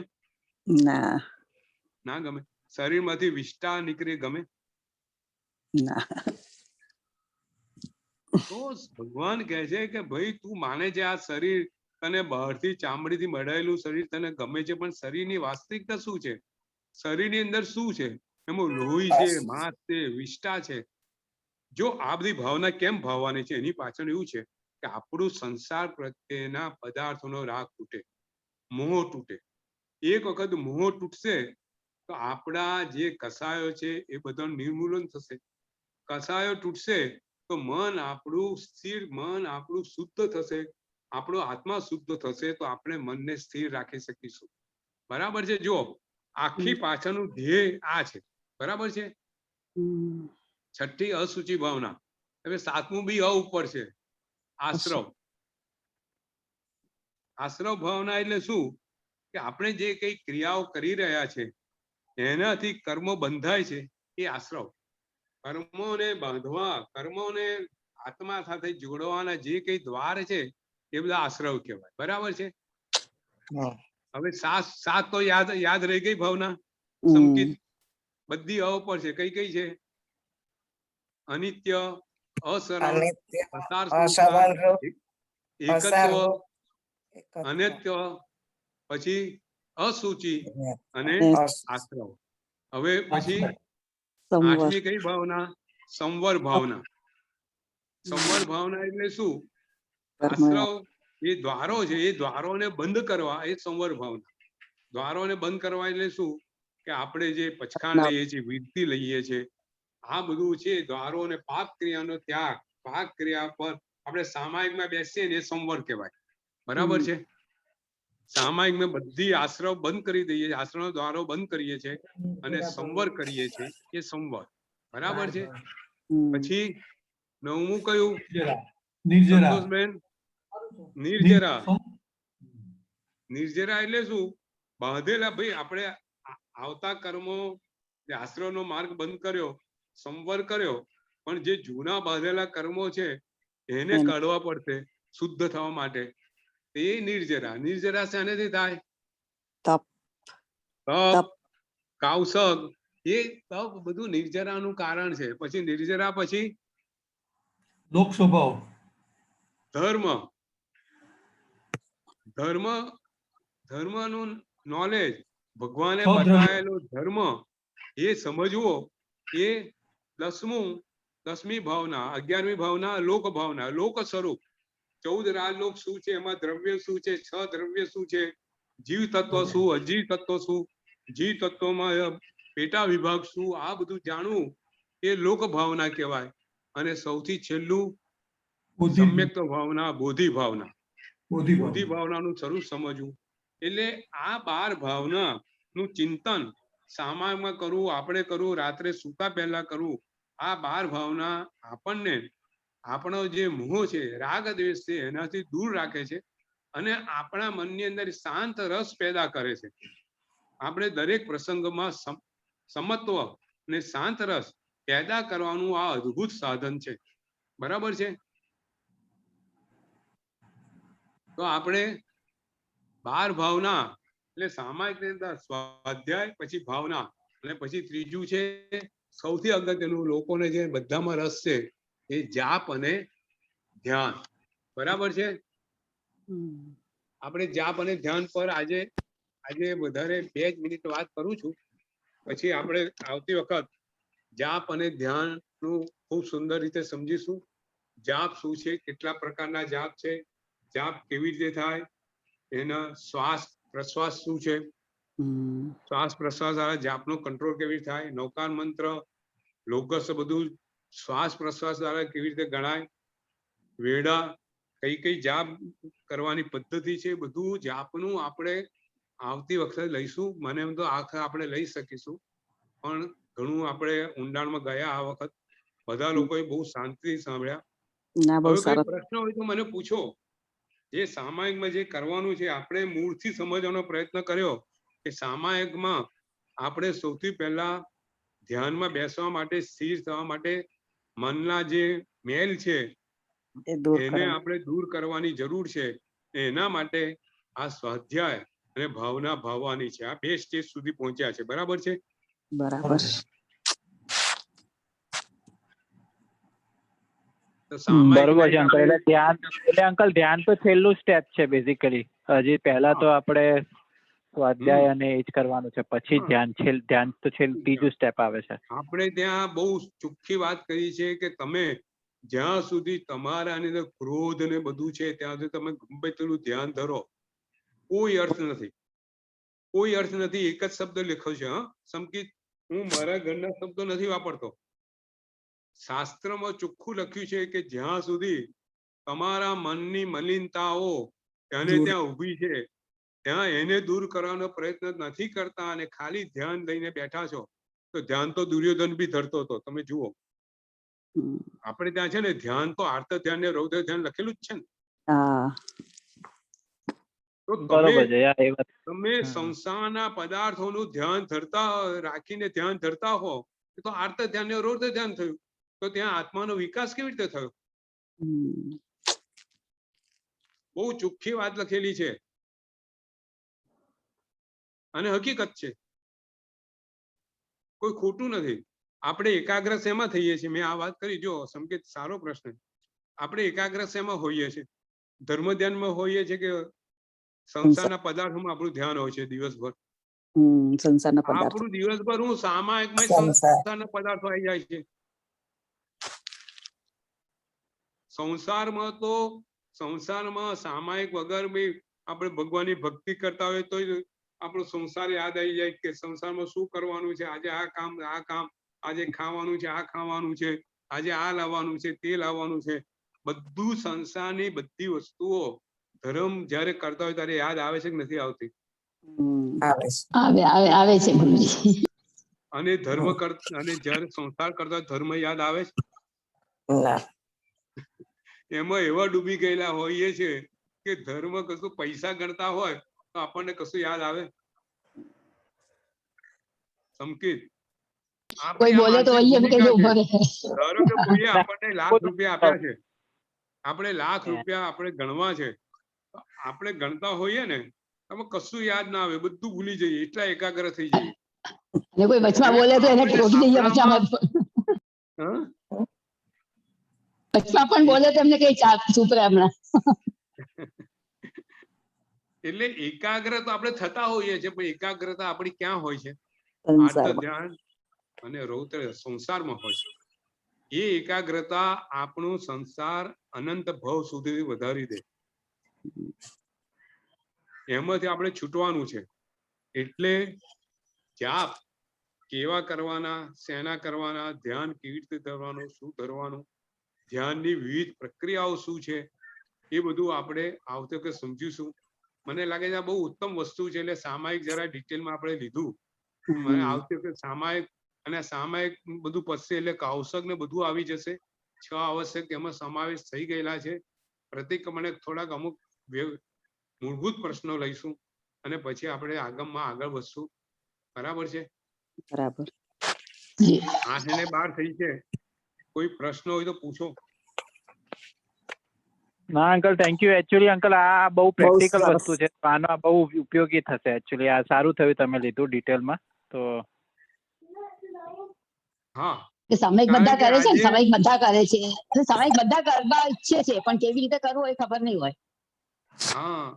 ના ગમે. શરીરમાંથી વિષ્ટા નીકળે ગમે? તો ભગવાન કહે છે કે ભાઈ તું માને છે આ શરીર તને બહારથી ચામડીથી મડાયેલું શરીર તને ગમે છે, પણ શરીરની વાસ્તવિકતા શું છે? શરીરની અંદર શું છે? એમાં લોહી છે, માંસ છે, વિષ્ટા છે. જો આ બધી ભાવના કેમ ભાવવાની છે? એની પાછળ એવું છે કે આપણું સંસાર પ્રત્યેના પદાર્થોનો રાગ તૂટે, મોહ તૂટે. એક વખત મોહ તૂટશે તો આપણા જે કસાયો છે એ બધા નિર્મૂલન થશે. કસાયો તૂટશે તો મન આપણું સ્થિર, મન આપણું શુદ્ધ થશે, આપણો આત્મા શુદ્ધ થશે, તો આપણે મનને સ્થિર રાખી શકીશું. બરાબર છે? જો આખી પાછળનું ધ્યેય આ છે. બરાબર છે? છઠ્ઠી અસુચિ ભાવના. હવે સાતમું બી અ ઉપર છે, આશ્રવ. આશ્રવ ભાવના એટલે શું કે આપણે જે કઈ ક્રિયાઓ કરી રહ્યા છે એનાથી કર્મો બંધાય છે, એ આશ્રવ. કર્મોને બાંધવા, કર્મોને આત્મા સાથે જોડવાના જે કઈ દ્વાર છે એ બધા આશ્રવ કહેવાય. બરાબર છે? હવે સાત તો યાદ રહી ગઈ ભાવના. સંકિત બધી અ પર છે. કઈ કઈ છે? અનિત્ય, અસરણ, અસાર, એકત્વ, અનિત્ય, પછી અસુચિ અને આશ્રવ. હવે પછી આઠમી કઈ ભાવના? સંવર ભાવના. સંવર ભાવના એટલે શું? આશ્રવ એ દ્વારો છે, એ દ્વારોને બંધ કરવા એ સંવર ભાવના. દ્વારોને બંધ કરવા એટલે શું કે આપણે જે પચખાણ લઈએ છીએ, વિરતિ લઈએ છીએ, આ બધું છે દ્વારો અને પાપ ક્રિયાનો ત્યાગ. પાપ ક્રિયા પર આપણે સામાયિકમાં બેસીએ ને એ સંવર કહેવાય. બરાબર છે? સામાયિકમાં બધી આશ્રવ બંધ કરી દઈએ, આશ્રમ દ્વારો બંધ કરીએ છીએ અને સંવર કરીએ છીએ, એ સંવર. બરાબર છે? પછી 9મું કયું? સંતોષબેન, નિર્જરા. નિર્જરા એટલે શું? બાંધેલા. ભાઈ આપણે આવતા કર્મો, આશ્રમનો માર્ગ બંધ કર્યો, સંવર કર્યો, પણ જે જૂના બાંધેલા કર્મો છે એને કાઢવા પડશે શુદ્ધ થવા માટે. એ નિર્જરા. નિર્જરા શાનેથી થાય? તપ, કૌશક. એ તપ બધું નિર્જરાનું કારણ છે. પછી નિર્જરા પછી લોક સ્વભાવ, ધર્મ. ધર્મનું નોલેજ, ભગવાને બતાવેલો ધર્મ એ સમજવો એ 10મી ભાવના, 11મી ભાવના લોક ભાવના, લોક સ્વરૂપ. 14 રાજલોક શું છે, એમાં દ્રવ્ય શું છે, 6 દ્રવ્ય શું છે, જીવ તત્વ શું, અજીવ તત્વ શું, જીવ તત્વમાં પેટા વિભાગ શું, આ બધું જાણવું એ લોક ભાવના કહેવાય. અને સૌથી છેલ્લું સમ્યક ભાવના, બોધિ ભાવના. બોધિ ભાવનાનું સ્વરૂપ સમજવું. એટલે આ 12 ભાવના નું ચિંતન સામાયિકમાં કરવું, આપણે કરવું, રાત્રે સૂતા પહેલા કરવું. આ 12 ભાવના આપણને આપણો જે મોહ છે, રાગ દ્વેષ છે, એનાથી દૂર રાખે છે અને આપણા મનની અંદર શાંત રસ પેદા કરે છે. આપણે દરેક પ્રસંગમાં સમત્વ અને શાંત રસ પેદા કરવાનું આ અદ્ભુત સાધન છે. બરાબર છે? તો આપણે 12 ભાવના એટલે સામાયિક ની અંદર સ્વાધ્યાય, પછી ભાવના, અને પછી ત્રીજું છે સૌથી અગત્યનું, લોકોને જે બધામાં રસ છે, એ જાપ અને ધ્યાન. બરાબર છે? આપણે જાપ અને ધ્યાન પર આજે વધારે 2 જ મિનિટ વાત કરું છું. પછી આપણે આવતી વખત જાપ અને ધ્યાન નું ખૂબ સુંદર રીતે સમજીશું. જાપ શું છે, કેટલા પ્રકારના જાપ છે, જાપ કેવી રીતે થાય, એના શ્વાસ પ્રશ્વાસ શું છે, શ્વાસ પ્રશ્વાસ દ્વારા જાપનો કંટ્રોલ કેવી રીતે થાય, નૌકાર મંત્ર, લોગસ બધું શ્વાસ પ્રશ્વાસ દ્વારા કેવી રીતે ગણાય, વેડા કઈ જાપ કરવાની પદ્ધતિ છે, બધું જાપનું આપણે આવતી વખતે લઈશું. મને એમ તો આખા આપણે લઈ શકીશું, પણ ઘણું આપણે ઊંડાણમાં ગયા આ વખત. બધા લોકોએ બહુ શાંતિથી સાંભળ્યા. હવે કોઈ પ્રશ્ન હોય તો મને પૂછો. જે સામાયિકમાં જે કરવાનું છે, આપણે મૂળથી સમજવાનો પ્રયત્ન કર્યો કે સામાયિકમાં આપણે સૌથી પહેલા ધ્યાનમાં બેસવા માટે, સ્થિર થવા માટે મનના જે મેલ છે એને આપણે દૂર કરવાની જરૂર છે. એના માટે આ સ્વાધ્યાય અને ભાવના ભાવવાની છે. આ 2 સ્ટેજ સુધી પહોંચ્યા છે. બરાબર છે? બરાબર. બરોબર છે અંકલ. એટલે અંકલ ધ્યાન તો છેલ્લું સ્ટેપ છે બેઝિકલી. હજી પહેલા તો આપણે સ્વાધ્યાય અને એ જ કરવાનું છે, પછી ધ્યાન તો ત્રીજું સ્ટેપ આવે છે. આપણે ત્યાં બહુ ચોખ્ખી વાત કરી છે કે તમે જ્યાં સુધી તમારા અંદર ક્રોધ ને બધું છે ત્યાં સુધી તમે ગમે તેટલું ધ્યાન ધરો, કોઈ અર્થ નથી. કોઈ અર્થ નથી. એક જ શબ્દ લખ્યો છે, સંકિત. હું મારા ઘરના શબ્દો નથી વાપરતો. શાસ્ત્રમાં ચોખ્ખું લખ્યું છે કે જ્યાં સુધી તમારા મનની મલિનતાઓ ત્યાં ઊભી છે, ત્યાં એને દૂર કરવાનો પ્રયત્ન નથી કરતા અને ખાલી ધ્યાન લઈને બેઠા છો, તો ધ્યાન તો દુર્યોધન બી ધરતો હતો. તમે જુઓ, આપણે ત્યાં છે ને ધ્યાન તો આર્ત ધ્યાન ને રૌદ્ર ધ્યાન લખેલું જ છે ને. તો તમે સંસારના પદાર્થોનું ધ્યાન ધરતા રાખીને ધ્યાન ધરતા હો, તો આર્ત ધ્યાન ને રૌદ્ર ધ્યાન થયું. તો ત્યાં આત્માનો વિકાસ કેવી રીતે થયો? બહુ ચોખ્ખી વાત લખેલી છે અને હકીકત છે, કોઈ ખોટું નથી. આપણે એકાગ્ર શેમાં થઈએ છીએ? મેં આ વાત કરી. જો સંકેત, સારો પ્રશ્ન. આપણે એકાગ્ર શેમાં હોઈએ છીએ? ધર્મ ધ્યાનમાં હોઈએ છીએ કે સંસારના પદાર્થોમાં આપણું ધ્યાન હોય છે દિવસભર? આપણું દિવસભર હું સામાયિકમાં સંસારના પદાર્થો આવી જાય છે. સંસારમાં સામાયિક વગર બી આપણે ભગવાનની ભક્તિ કરતા હોય તો આપણો સંસાર યાદ આવી જાય કે સંસારમાં શું કરવાનું છે, આજે આ કામ, આજે ખાવાનું છે, આ ખાવાનું છે, આજે આ લાવવાનું છે, તે લાવવાનું છે. બધું સંસારની બધી વસ્તુઓ ધર્મ જયારે કરતા હોય ત્યારે યાદ આવે છે કે નથી આવતી? આવે છે ગુરુજી. અને ધર્મ અને જયારે સંસાર કરતા ધર્મ યાદ આવે છે? એમાં એવા ડૂબી ગયેલા હોઈએ છે કે ધર્મ કશું પૈસા ગણતા હોય તો આપણને કશું યાદ આવે? સંકેત, કોઈ બોલે તો ધારો કે કોઈએ આપણને લાખ રૂપિયા આપ્યા છે, આપણે લાખ રૂપિયા આપણે ગણવા છે, આપણે ગણતા હોઈએ ને, એમાં કશું યાદ ના આવે, બધું ભૂલી જઈએ, એટલા એકાગ્ર થઈ જઈએ. કોઈ વચમાં બોલે તો એને રોકી દઈએ. વચમાં પણ બોલે તો એમને કઈ ચૂપ રહે હમણાં. એટલે એકાગ્ર તો આપણે થતા હોઈએ છીએ, પણ એકાગ્રતા આપણી ક્યાં હોય છે? આર્ત ધ્યાન અને રૌદ્ર સંસારમાં હોય છે. એ એકાગ્રતા આપણું સંસાર અનંત ભવ સુધી વધારી દે. એમાંથી આપણે છૂટવાનું છે. એટલે જાપ કેવા કરવાના, શેના કરવાના, ધ્યાન કેવી રીતે ધરવાનું, શું ધરવાનું, ધ્યાનની વિવિધ પ્રક્રિયાઓ શું છે, એ બધું આપણે આવતે વખતે સમજીશું. મને લાગે છે આ બહુ ઉત્તમ વસ્તુ છે. એટલે સામાયિક જરા ડિટેલમાં આપણે લીધું. મને આવતી વખતે સામાયિક અને સામાયિક બધું પતશે એટલે કૌશક ને બધું આવી જશે. 6 આવશ્યક એમાં સમાવેશ થઈ ગયેલા છે. પ્રતિક્રમણે થોડાક અમુક મૂળભૂત પ્રશ્નો લઈશું અને પછી આપણે આગળ વધશું. બરાબર છે? બરાબર. 8 ને 12 થઈ છે. કોઈ પ્રશ્ન હોય તો પૂછો. ના uncle, thank you. Actually uncle આ બહુ પ્રેક્ટિકલ સરસ. વસ્તુ છે, તો આનો આ બહુ ઉપયોગી થશે. એકચ્યુઅલી આ સારું થયું તમે લીધું ડિટેલમાં. તો હા, કે સામાયિક કારણ બધા કે કરે છે ને, આજે સામાયિક બધા કરે છે, અને સામાયિક બધા કરવા ઈચ્છે છે, પણ કેવી રીતે કરવું એ ખબર નહીં હોય. હા,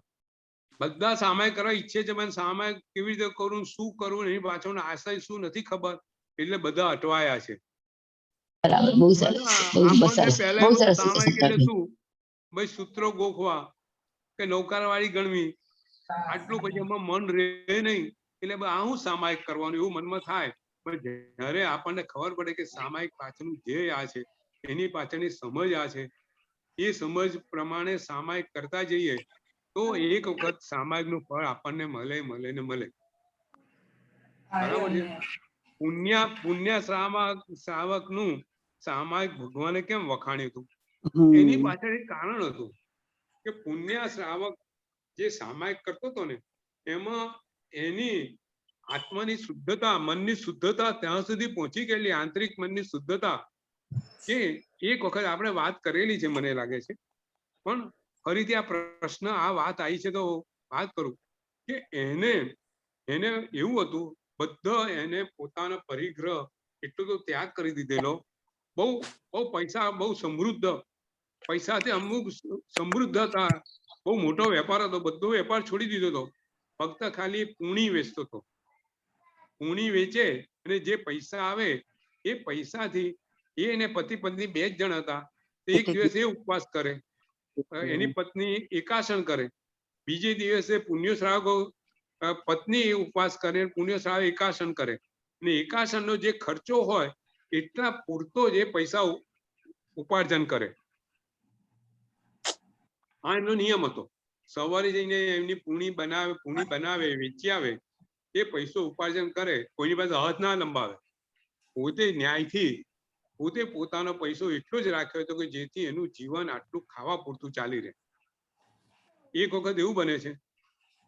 બધા સામાયિક કરવા ઈચ્છે છે, પણ સામાયિક કેવી રીતે કરવું, શું કરવું, એની પાછળનો આશય શું નથી ખબર, એટલે બધા અટવાયા છે. બરાબર, બહુ સરસ, બહુ આપણને સરસ, પહેલા બહુ એવું સરસ સામાયિક એટલે શીખવાડ્યું. શું, ભાઈ સૂત્રો ગોખવા કે નૌકારવાળી ગણવી, આટલું પછી એમાં મન રહે નહીં. એટલે આ હું સામાયિક કરવાનું એવું મનમાં થાય. પણ જ્યારે આપણને ખબર પડે કે સામાયિક પાછળનું ધ્યેય આ છે, એની પાછળની સમજ આ છે, એ સમજ પ્રમાણે સામાયિક કરતા જઈએ તો એક વખત સામાયિકનું ફળ આપણને મળે ને મળે. બરાબર છે? પુણ્ય શ્રાવકનું સામાયિક ભગવાને કેમ વખાણ્યું હતું? એની પાછળ એક કારણ હતું કે પુણ્ય શ્રાવક જે સામાયિક કરતો હતો ને, એમાં એની આત્માની શુદ્ધતા, મનની શુદ્ધતા ત્યાં સુધી પહોંચી ગયેલી, આંતરિક મનની શુદ્ધતા, કે એક વખત આપણે વાત કરેલી છે મને લાગે છે, પણ ફરીથી આ પ્રશ્ન, આ વાત આવી છે તો વાત કરું કે એને એવું હતું, બધા એને પોતાનો પરિગ્રહ એટલો તો ત્યાગ કરી દીધેલો. બહુ પૈસા, બહુ સમૃદ્ધ, પૈસાથી અમુક સમૃદ્ધ હતા, બહુ મોટો વેપાર હતો, બધો વેપાર છોડી દીધો હતો, ફક્ત ખાલી પૂણી વેચતો હતો. પૂણી વેચે અને જે પૈસા આવે એ પૈસાથી એ અને પતિ પત્ની 2 જ જણ હતા. એક દિવસ એ ઉપવાસ કરે, એની પત્ની એકાસન કરે, બીજે દિવસે પુણ્ય શ્રાવકો પત્ની ઉપવાસ કરે, પુણ્ય શ્રાવક એકાસન કરે, અને એકાસનનો જે ખર્ચો હોય એટલા પૂરતો જ એ પૈસા ઉપાર્જન કરે. આ એમનો નિયમ હતો. સવારે જઈને એમની પૂણી બનાવે, વેચી આવે, એ પૈસો ઉપાર્જન કરે, કોઈની પાસે હાથ ના લંબાવે, પોતે ન્યાયથી પોતે પોતાનો પૈસો એટલો જ રાખ્યો હતો કે જેથી એનું જીવન આટલું ખાવા પૂરતું ચાલી રહે. એક વખત એવું બને છે,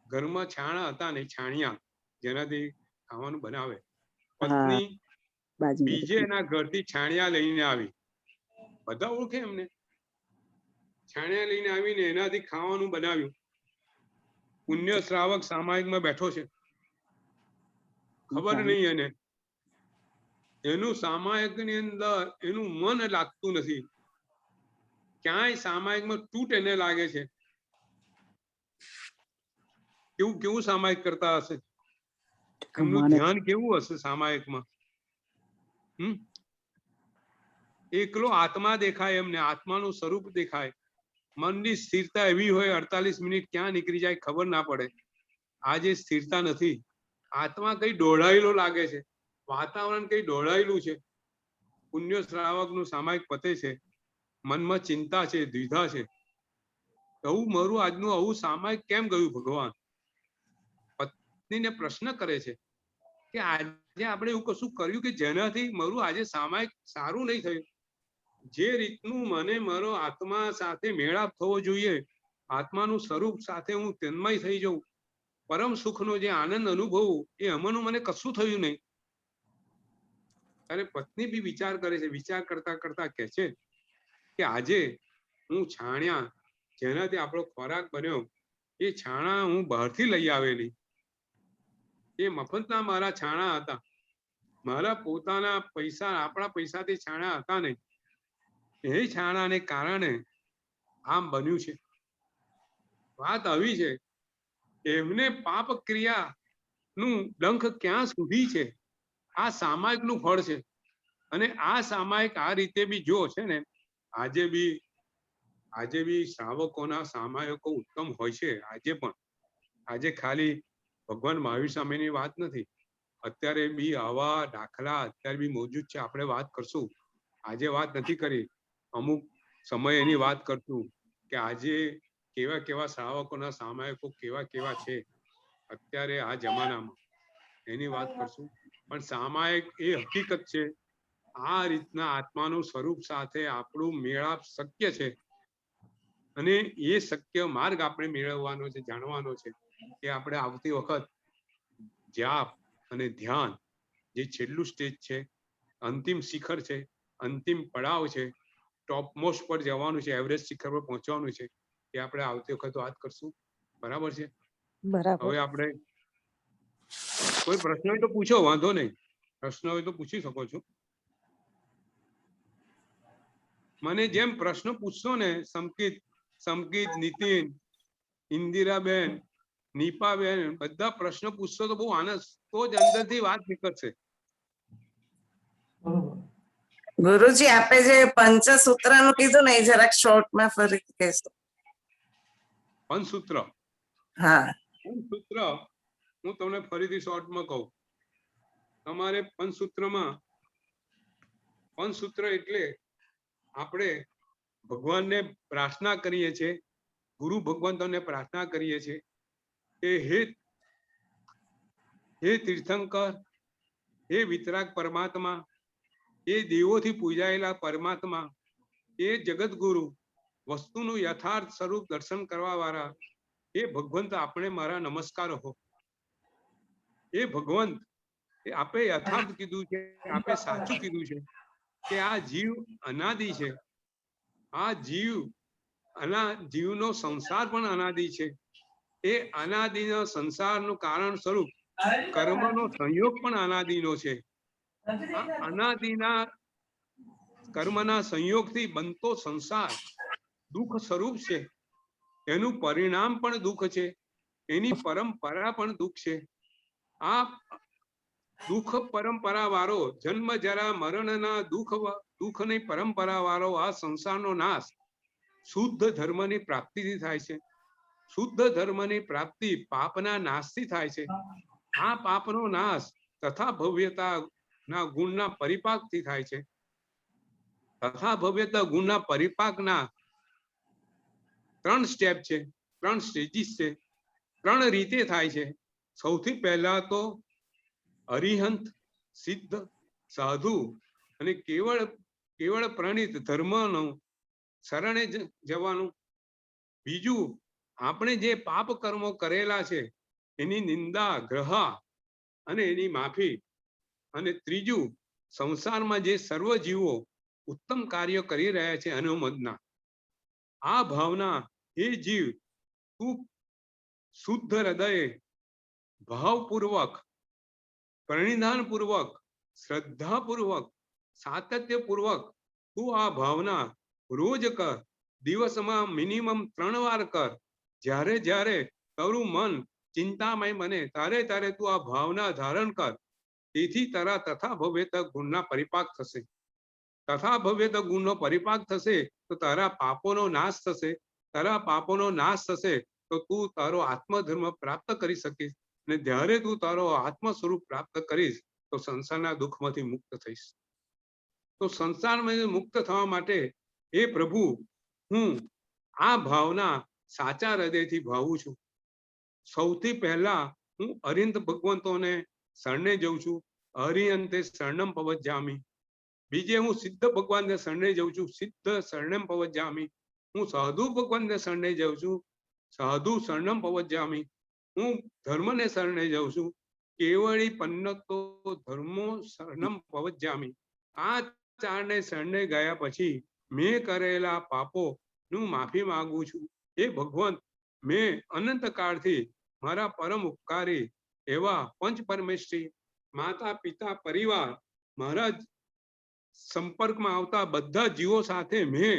ઘરમાં છાણા હતા ને, છાણિયા જેનાથી ખાવાનું બનાવે, પત્ની બીજે એના ઘરથી છાણિયા લઈને આવી, બધા ઓળખે એમને, છાણિયા લઈને આવીને એનાથી ખાવાનું બનાવ્યું. પુણ્ય શ્રાવક સામાયિકમાં બેઠો છે, ખબર નહીં એને, એનું સામાયિકની અંદર એનું મન લાગતું નથી. ક્યાંય સામાયિકમાં તૂટ એને લાગે છે. કેવું સામાયિક કરતા હશે, એમનું ધ્યાન કેવું હશે સામાયિકમાં? એકલો આત્મા દેખાય એમને, આત્માનું સ્વરૂપ દેખાય, મનની સ્થિરતા એવી હોય 48 મિનિટ ક્યાં નીકળી જાય ખબર ના પડે. આજે સ્થિરતા નથી, આત્મા કઈ દોડાયેલો લાગે છે, વાતાવરણ કઈ દોડાયેલું છે. પુણ્ય શ્રાવકનું સામાયિક પતે છે, મનમાં ચિંતા છે, દ્વિધા છે, આવું મારું આજનું આવું સામાયિક કેમ ગયું ભગવાન? પત્નીને પ્રશ્ન કરે છે કે આજે આપણે એવું કશું કર્યું કે જેનાથી મારું આજે સામાયિક સારું નહીં થયું. જે રીતનું મને મારો આત્મા સાથે મેળાપ થવો જોઈએ, આત્માનું સ્વરૂપ સાથે હું તન્મય થઈ જાઉં, પરમ સુખનો જે આનંદ અનુભવું, એ અમનું મને કશું થયું નહીં. અને પત્ની બી વિચાર કરે છે, વિચાર કરતા કરતા કહે છે કે આજે હું છાણ્યા જેનાથી આપણો ખોરાક બન્યો, એ છાણા હું બહારથી લઈ આવેલી, એ મફતના મારા છાણા હતા, મારા પોતાના પૈસા, આપણા પૈસાથી છાણા હતા નહીં. એ છાણાને કારણે આમ બન્યું છે. વાત આવી છે, એમને પાપ ક્રિયાનું ડંખ ક્યાં સુધી છે, આ સામાયિકનું ફળ છે. અને આ સામાયિક આ રીતે બી જો છે ને, આજે બી શ્રાવકોના સામાયિકો ઉત્તમ હોય છે. આજે ખાલી ભગવાન મહાવીર સ્વામીની વાત નથી, અત્યારે બી આવા દાખલા અત્યારે બી મોજૂદ છે. આપણે વાત કરશું, આજે વાત નથી કરી, અમુક સમય એની વાત કરશું કે આજે કેવા કેવા શ્રાવકોના સામાયિકો કેવા છે અત્યારે આ જમાનામાં, એની વાત કરશું. પણ સામાયિક એ હકીકત છે. આ રીતના આત્માનું સ્વરૂપ સાથે આપણું મેળાપ શક્ય છે. અને એ શક્ય માર્ગ આપણે મેળવવાનો છે, જાણવાનો છે કે આપણે આવતી વખત જાપ અને ધ્યાન, જે છેલ્લું સ્ટેજ છે, અંતિમ શિખર છે, અંતિમ પડાવ છે, ટોપ મોસ્ટ પર જવાનું છે, એવરેજ શિખર પર પહોંચવાનું છે, એ આપણે આવતી વખત વાત કરશું. બરાબર છે? બરાબર. હવે આપણે કોઈ પ્રશ્ન હોય તો પૂછો, વાંધો નહીં. પ્રશ્ન હોય તો પૂછી શકો છો. મને જેમ પ્રશ્ન પૂછશો ને, સમકિત, નીતિન, ઇન્દિરાબેન, નીપાબેન, બધા પ્રશ્ન પૂછશો તો બહુ આનંદ, તો જ અંદરથી વાત નીકળશે. બરોબર. ગુરુજી, આપે જે પંચસૂત્ર નું કીધું ને, એ જરાક શોર્ટમાં ફરીથી કહેશો? પંચસૂત્ર, હા, પંચસૂત્ર હું તમને ફરીથી શોર્ટમાં કહું. તમારે પંચસૂત્ર એટલે આપણે ભગવાનને પ્રાર્થના કરીએ છીએ, ગુરુ ભગવંતોને પ્રાર્થના કરીએ છીએ કે હે તીર્થંકર, હે વિતરાગ પરમાત્મા, એ દેવોથી પૂજાયેલા પરમાત્મા, એ જગતગુરુ, વસ્તુનું યથાર્થ સ્વરૂપ દર્શન કરવા વાળા, એ ભગવંત આપણે મારા નમસ્કાર હો. એ ભગવંત, આપે યથાર્થ કીધું છે, આપે સાચું કીધું છે કે આ જીવ અનાદિ છે. આ જીવનો સંસાર પણ અનાદિ છે. એ અનાદિના સંસારનું કારણ સ્વરૂપ કર્મનો સંયોગ પણ અનાદિનો છે. આ અનાદિના કર્મના સંયોગથી બનતો સંસાર દુઃખ સ્વરૂપ છે. એનું પરિણામ પણ દુઃખ છે, એની પરંપરા પણ દુઃખ છે. આ દુઃખ પરંપરા વાળો, જન્મ જરા મરણના દુઃખની પરંપરા વાળો આ સંસારનો નાશ શુદ્ધ ધર્મની પ્રાપ્તિથી થાય છે. શુદ્ધ ધર્મની પ્રાપ્તિ પાપના નાશથી થાય છે. આ પાપનો નાશ તથા ભવ્યતાના ગુણના પરિપાકથી થાય છે. તથા ભવ્યતા ગુણના પરિપાકના 3 સ્ટેપ છે, 3 સ્ટેજીસ છે, 3 રીતે થાય છે. સૌથી પહેલા તો અરિહંત, સિદ્ધ, સાધુ અને કેવળ પ્રણીત ધર્મનું શરણે જવાનું. બીજું, આપણે જે પાપ કર્મો કરેલા છે એની નિંદા, ગ્રહા અને એની માફી. અને ત્રીજું, સંસારમાં જે સર્વ જીવો ઉત્તમ કાર્ય કરી રહ્યા છે અનુમોદના. આ ભાવના, એ જીવ તું શુદ્ધ હૃદયે ભાવપૂર્વક, પરિણાનપૂર્વક, શ્રદ્ધાપૂર્વક, સાતત્યપૂર્વક તું આ ભાવના રોજ કર. દિવસમાં મિનિમમ 3 વાર કર. જ્યારે તારું મન ચિંતામય બને ત્યારે તું આ ભાવના ધારણ કર. તેથી તારા તથા ભવ્યતા ગુણના પરિપાક થશે. તથા ભવ્યતા ગુણનો પરિપાક થશે તો તારા પાપોનો નાશ થશે. તારા પાપોનો નાશ થશે તો તું તારો આત્મધર્મ પ્રાપ્ત કરી શકીશ. અને જ્યારે તું તારો આત્મ સ્વરૂપ પ્રાપ્ત કરીશ તો સંસારના દુઃખમાંથી મુક્ત થઈશ. તો સંસારમાંથી મુક્ત થવા માટે હે પ્રભુ, હું આ ભાવના સાચા હૃદયથી ભાવું છું. સૌથી પહેલા હું અરિહંત ભગવંતોને શરણે જઉં છું. અરિહંતે શરણમ પવજ્જામિ. બીજે હું સિદ્ધ ભગવાનને શરણે જઉં છું. સિદ્ધ શરણમ પવજ્જામિ. હું સાધુ ભગવાનને શરણે જઉં છું. સાધુ શરણમ પવજ્જામિ. હું ધર્મને શરણે જઉં છું. કેવળી પન્નતો ધર્મો શરણમ પવજ્જામિ. આ 4ને શરણે ગયા પછી મેં કરેલા પાપો નું માફી માંગુ છું. એ ભગવંત, મેં અનંત કાળથી મારા પરમ ઉપકારી એવા પંચ પરમેશ્વરી, માતા, પિતા, પરિવાર, મારા સંપર્કમાં આવતા બધા જીવો સાથે મેં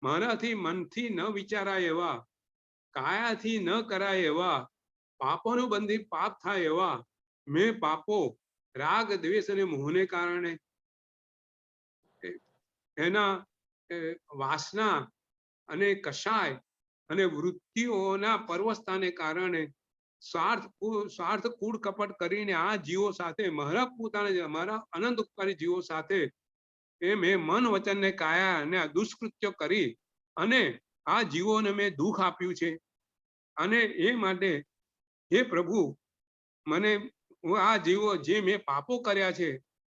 મારાથી મનથી ન વિચારાય એવા, કાયાથી ન કરાય એવા, પાપોનું બંધી પાપ થાય એવા મેં પાપો રાગ દ્વેષ અને મોહને કારણે એના વાસના અને કષાય અને વૃત્તિઓના પર્વસ્થાને કારણે સ્વાર્થ કૂડ કપટ કરીને આ જીવો સાથે મારા પોતાના મારા અનંત ઉપકારી જીવો સાથે એ મેં મન વચન ને કાયા અને આ દુષ્કૃત્યો કરી અને આ જીવોને મેં દુઃખ આપ્યું છે. અને એ માટે હે પ્રભુ મને હું આ જીવો જે મેં પાપો કર્યા છે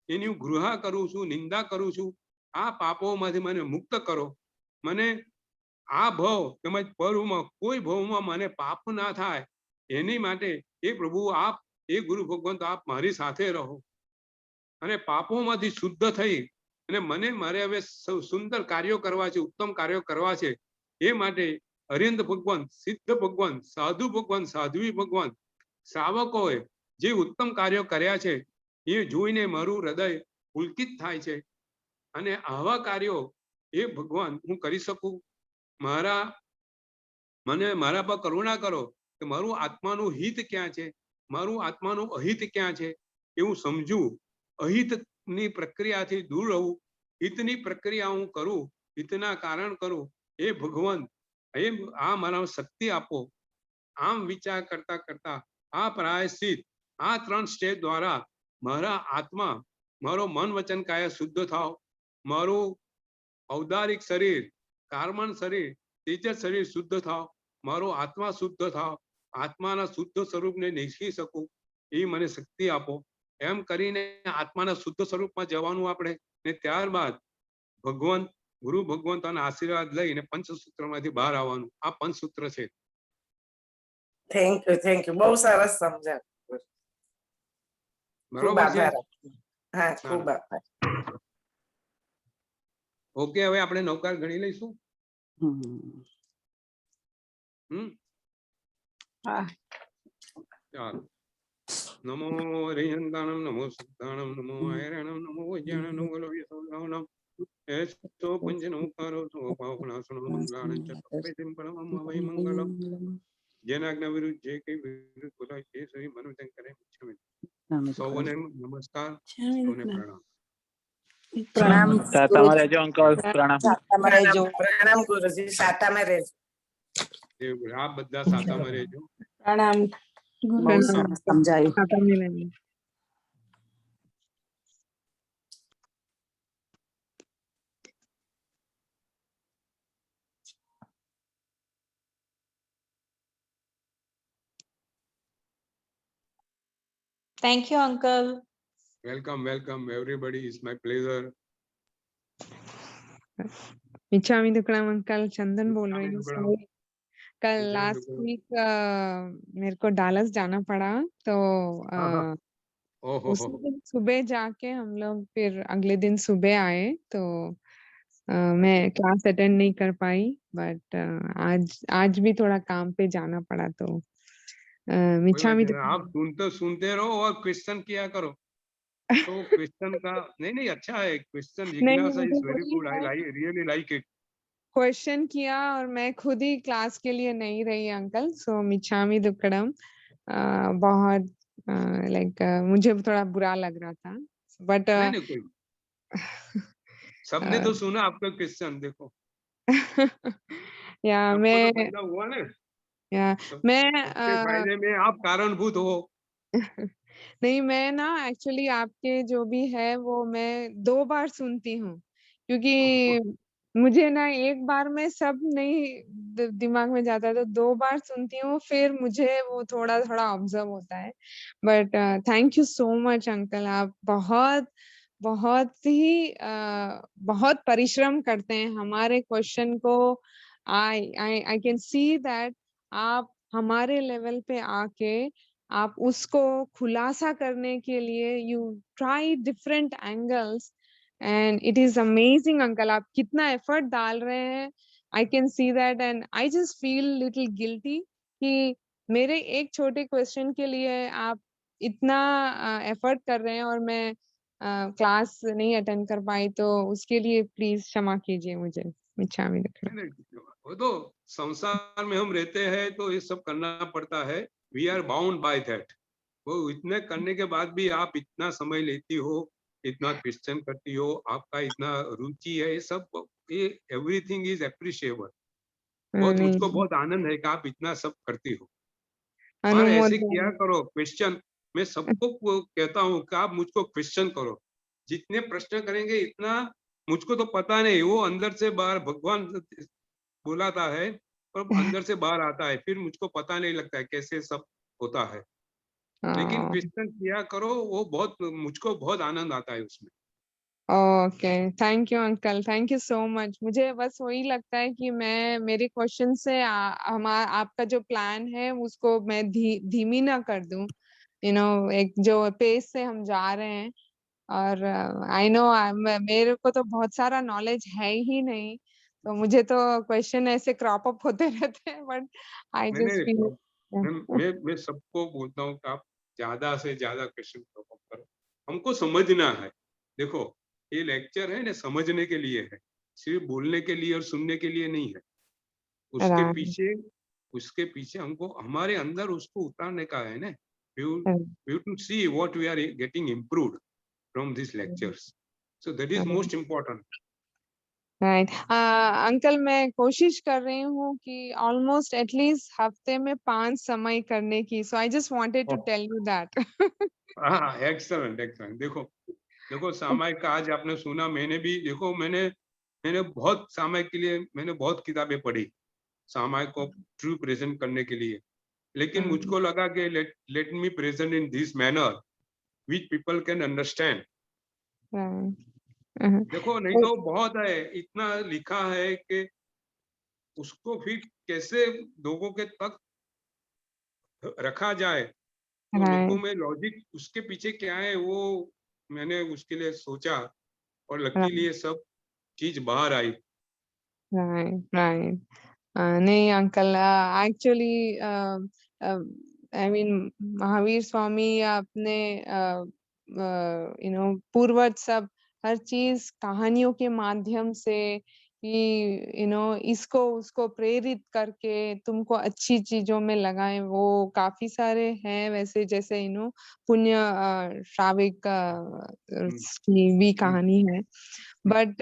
એની હું ગૃહા કરું છું, નિંદા કરું છું. આ પાપોમાંથી મને મુક્ત કરો. મને આ ભવ તેમજ પરમાં કોઈ ભવમાં મને પાપ ના થાય એની માટે એ પ્રભુ આપ એ ગુરુ ભગવંત આપ મારી સાથે રહો અને પાપોમાંથી શુદ્ધ થઈ અને મને મારે હવે સુંદર કાર્યો કરવા છે, ઉત્તમ કાર્યો કરવા છે. એ માટે હરિન્દ્ર ભગવાન, સિદ્ધ ભગવાન, સાધુ ભગવાન, સાધ્વી ભગવાન શ્રાવકોએ જે ઉત્તમ કાર્યો કર્યા છે એ જોઈને મારું હૃદય પુલકિત થાય છે. અને આવા કાર્યો એ ભગવાન હું કરી શકું. મને મારા પર કરુણા કરો કે મારું આત્માનું હિત ક્યાં છે, મારું આત્માનું અહિત ક્યાં છે એ હું સમજું. અહિતની પ્રક્રિયાથી દૂર રહું, હિતની પ્રક્રિયા હું કરું, હિતના કારણ કરું. એ ભગવાન એ આ મારા શક્તિ આપો. આમ વિચાર કરતા કરતા આ પ્રાયશ્ચિત આ 3 સ્ટેપ દ્વારા મારા આત્મા, મારો મન વચન કાયા શુદ્ધ થાવ, મારું ઔદારિક શરીર, કાર્બન શરીર, તેજસ શરીર શુદ્ધ થાવ, મારો આત્મા શુદ્ધ થાવ, આત્માના શુદ્ધ સ્વરૂપને નિશી શકું એ મને શક્તિ આપો. એમ કરીને આત્માના શુદ્ધ સ્વરૂપમાં જવાનું આપણે ને ત્યારબાદ ભગવાન ગુરુ ભગવંતોના આશીર્વાદ લઈને પંચસૂત્રમાંથી બહાર આવવાનું. આ પંચસૂત્ર છે. થેન્ક યુ બહુ સરસ સમજાવ્યું. બરોબર છે. હા, ખૂબ આભાર. ઓકે, હવે આપણે નવકાર ગણી લઈશું. હા, ચાલો. નમો હરિહંતાણમ, નમો સિદ્ધાણમ, નમો હૈરણમ, નમો વૈજ્ઞાનમ, નમો લોહિતોદાનમ. એસો પંચનમુકારો સો પાવનાસનો મંગલાણં ચ તપેતિમ પરમં વૈ મંગલમ. જેના આજ્ઞા વિરુદ્ધ જે કઈ વિરુદ્ધ બોલાય તે સહી મનોજન કરે. સૌને નમસ્કાર, સૌને પ્રણામ. પ્રણામ તમારે જો અંકલ પ્રણામ. પ્રણામ ગુરુજી, સાતામાં રહેજો. આ બધા સાતામાં રહેજો. પ્રણામ. બહુ સરસ સમજાયું. Thank you, Uncle. Welcome, everybody. It's my pleasure. मिच्छामी दुक्कड़म अंकल, चंदन बोल रही हूँ। कल मिच्छामी लास्ट दुक्कड़म। वीक मेरे को डालस जाना पड़ा, तो ओहो उस दिन सुबह जाके हम लोग फिर अगले दिन सुबह आए, तो मैं क्लास अटेंड नहीं कर पाई, बट आज भी थोड़ा काम पे जाना पड़ा, तो मिच्छामी आप सुनते रहो और क्वेश्चन किया करो. तो क्वेश्चन का नहीं अच्छा है. क्वेश्चन जिज्ञासा is very good. I really like it. Question किया और मैं खुद ही क्लास के लिए नहीं रही अंकल. सो मिच्छामी दुक्कड़म बहुत लाइक मुझे थोड़ा बुरा लग रहा था, बट सबने तो सुना आपका क्वेश्चन. देखो या मैं हुआ ना, मैं फायदे में आप कारणभूत हो. नहीं, मैं ना एक्चुअली आपके जो भी है वो मैं 2 बार सुनती हूँ, क्योंकि मुझे ना एक बार में सब नहीं दिमाग में जाता, तो 2 बार सुनती हूँ, फिर मुझे वो थोड़ा ऑब्जर्व होता है. But thank you so much uncle. आप बहुत ही बहुत परिश्रम करते हैं हमारे क्वेश्चन को. आई कैन सी दैट आप हमारे लेवल पे आके आप उसको खुलासा करने के लिए you try different angles, and it is amazing uncle. आप कितना एफर्ट डाल रहे हैं, I can see that, and I just feel little guilty कि मेरे एक छोटे क्वेश्चन के लिए आप इतना एफर्ट कर रहे हैं और मैं क्लास नहीं अटेंड कर पाई, तो उसके लिए प्लीज क्षमा कीजिए मुझे. मिच्छामी दुक्कड़म. वो तो संसार में हम रहते हैं तो ये सब करना पड़ता है. We are bound by that. वो इतने करने के बाद भी आप इतना समय लेती हो, इतना क्वेश्चन करती हो, आपका इतना रुचि है, ये सब, ये एवरीथिंग इज अप्रिशिएबल। बहुत, नहीं, मुझको बहुत आनंद है कि आप इतना सब करती हो। और ऐसे किया अनुमोदन। करो क्वेश्चन। मैं सबको कहता हूँ कि आप मुझको क्वेश्चन करो, जितने प्रश्न करेंगे इतना, मुझको तो पता नहीं, वो अंदर से बाहर भगवान बुलाता है और अंदर से बाहर आता है, फिर मुझको पता नहीं लगता है कैसे सब होता है। लेकिन हाँ, क्वेश्चन किया करो, वो बहुत, मुझको बहुत आनंद आता है उसमें। Okay, thank you uncle, thank you so much. मुझे बस वही लगता है कि मैं मेरे क्वेश्चन से आपका जो प्लान है उसको मैं धीमी ना कर दूं, एक जो पेस से हम जा रहे हैं। और आई नो मेरे को तो बहुत सारा नॉलेज है ही नहीं, तो मुझे तो क्वेश्चन ऐसे क्रॉप अप होते रहते हैं, बट आई मैंने जस्ट फील। मैं सबको बोलता हूँ कि आप ज्यादा से ज्यादा क्वेश्चन करो, हमको समझना है। देखो, ये लेक्चर है ना, समझने के लिए है, सिर्फ बोलने के लिए और सुनने के लिए नहीं है। उसके राइट, पीछे उसके पीछे हमको हमारे अंदर उसको उतारने का है ना। You to see what we are getting improved from this lectures, so that is most important. Right. Uncle, मैं कोशिश कर रही हूँ कि ऑलमोस्ट एटलीस्ट हफ्ते में 5 समय करने की, so I just wanted to tell you that. हाँ, एक्सलेंट एक्सलेंट। देखो देखो, सामायिक का आज आपने सुना, मैंने भी, देखो मैंने मैंने बहुत सामायिक के लिए मैंने बहुत किताबें पढ़ी सामायिक को ट्रू प्रेजेंट करने के लिए, लेकिन मुझको लगा कि let me present in this manner which people can understand. देखो, नहीं तो बहुत है, इतना लिखा है कि उसको फिर कैसे लोगों के तक रखा जाए, तो लोगों राइट, में लॉजिक उसके पीछे क्या है, वो मैंने उसके लिए सोचा, और लकीली राइट, ये सब चीज बाहर आई। Right, right. नहीं uncle, actually I mean Mahavir Swami या अपने पूर्वज सब हर चीज कहानियों के माध्यम से कि इसको उसको प्रेरित करके तुमको अच्छी चीजों में लगाएं, वो काफी सारे हैं वैसे, जैसे पुण्य श्राविक की भी कहानी है। बट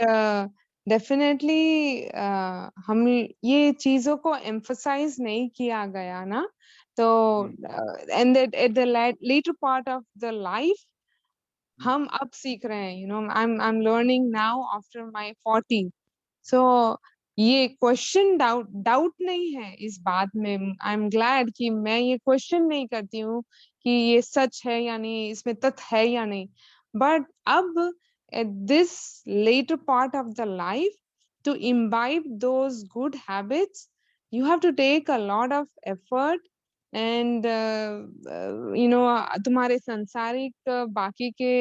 डेफिनेटली हम ये चीजों को एम्फसाइज नहीं किया गया ना, तो and at the latter part of the life हम अब सीख रहे हैं, I am learning now after my 40। So ये क्वेश्चन डाउट नहीं है इस बात में। आई एम ग्लैड कि मैं ये क्वेश्चन नहीं करती हूँ कि ये सच है या नहीं, इसमें तथ्य है या नहीं। बट अब at this later part of the life, to imbibe those good habits, you have to take a lot of effort and तुम्हारे सांसारिक बाकी के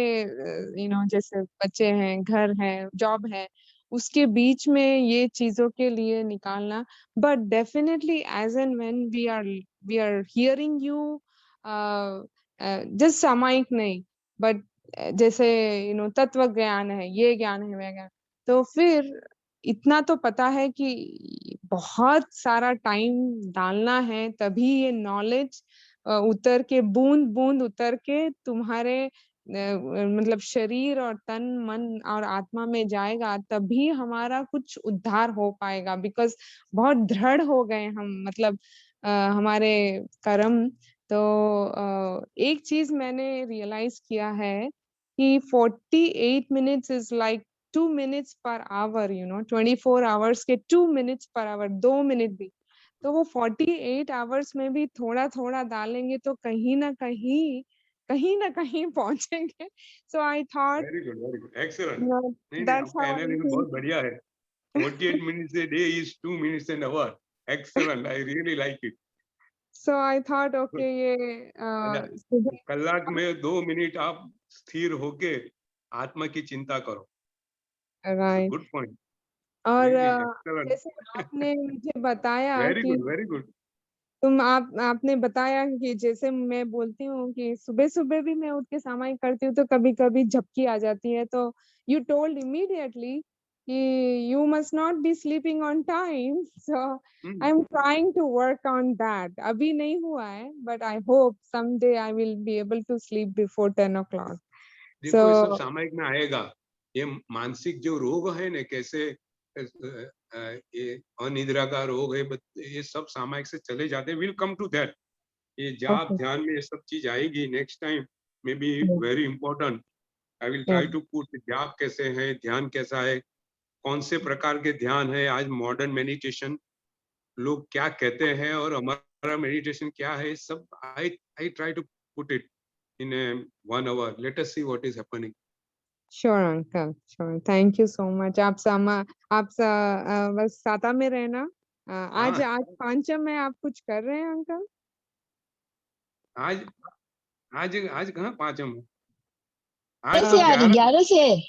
जैसे बच्चे हैं, घर है, जॉब है, उसके बीच में ये चीजों के लिए निकालना। But definitely as and when we are hearing you, just सामायिक नहीं, बट जैसे तत्व ज्ञान है, ये ज्ञान है, वह ज्ञान, तो फिर इतना तो पता है कि बहुत सारा टाइम डालना है, तभी ये नॉलेज उतर के बूंद बूंद उतर के तुम्हारे मतलब शरीर और तन मन और आत्मा में जाएगा, तभी हमारा कुछ उद्धार हो पाएगा। बिकॉज बहुत दृढ़ हो गए हम, मतलब हमारे कर्म। तो एक चीज मैंने रियलाइज किया है कि 48 minutes is like 2 minutes per hour, 24 hours के 2 minutes per hour, 2 मिनट भी, तो वो 48 hours में भी थोड़ा थोड़ा डालेंगे तो कहीं ना कहीं पहुंचेंगे। So I thought, very good, excellent. नहीं नहीं, दैट्स आपका हाउ आई एनालिसिस बहुत थिंक। बढ़िया है। 48 minutes a day is 2 minutes an hour. Excellent, I really like it. So I thought okay, ये कलाक सुबह। में 2 मिनट आप स्थिर होके आत्मा की चिंता करो। राइट। गुड पॉइंट, और रियली एक्सीलेंट। जैसे आपने मुझे बताया वेरी कि गुड, वेरी गुड। आपने बताया कि जैसे मैं बोलती हूँ कि सुबह सुबह भी मैं उठ के सामायिक करती हूँ, तो कभी कभी झपकी आ जाती है, तो यू टोल्ड इमीडिएटली कि you must not be sleeping on time. So hmm, I'm trying to work on that. अभी नहीं हुआ है, but I hope someday I will be able to sleep before 10 o'clock. देखो ये सब So सामायिक में आएगा। ये मानसिक जो रोग है ना, कैसे ये अनिद्रा का रोग है, ये सब सामायिक से चले जाते हैं। Will come to that. ये जाप okay. ध्यान में ये सब चीज आएगी next time, may be very important. I will try to put जाप कैसे है, ध्यान कैसा है, कौन से प्रकार के ध्यान है, आज मॉडर्न मेडिटेशन लोग क्या कहते हैं और हमारा मेडिटेशन क्या है, सब I try to put it in 1 hour. Let us see what is happening. Sure, uncle. Sure. Thank you so much. बस साता में रहना। आज हाँ, पांचम में आप कुछ कर रहे हैं अंकल? आज आज आज कहाँ पांचम है? आज से तो आज 11 से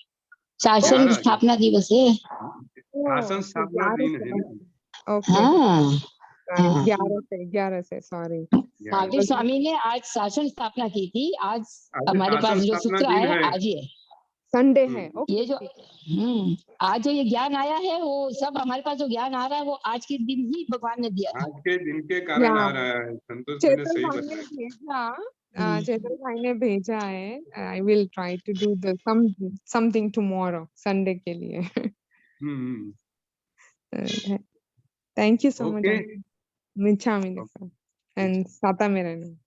शासन 11 स्थापना दिवस है। शासन स्थापना दिन है ना। ओके, हाँ हाँ 11 से सॉरी। पाटिल स्वामी ने आज शासन स्थापना की थी। आज आज हमारे पास शासन जो स्थापना सूत्र दिन आया है। आज ही है। संडे है। ओके, ये जो आज जो ये ज्ञान आया है, वो सब हमारे पास जो ज्ञान आ रहा है, वो आज के दिन ही भगवान ने दिया था। आज के दिन के कारण आ रहा है। संतोष जी ने चेतन सही भाई ने बताया। भेजा, चेतन भाई ने भेजा है। I will try to do the something tomorrow, Sunday के लिए। Hmm, thank you so much. Okay. मिच्छामी एंड साता में रहना।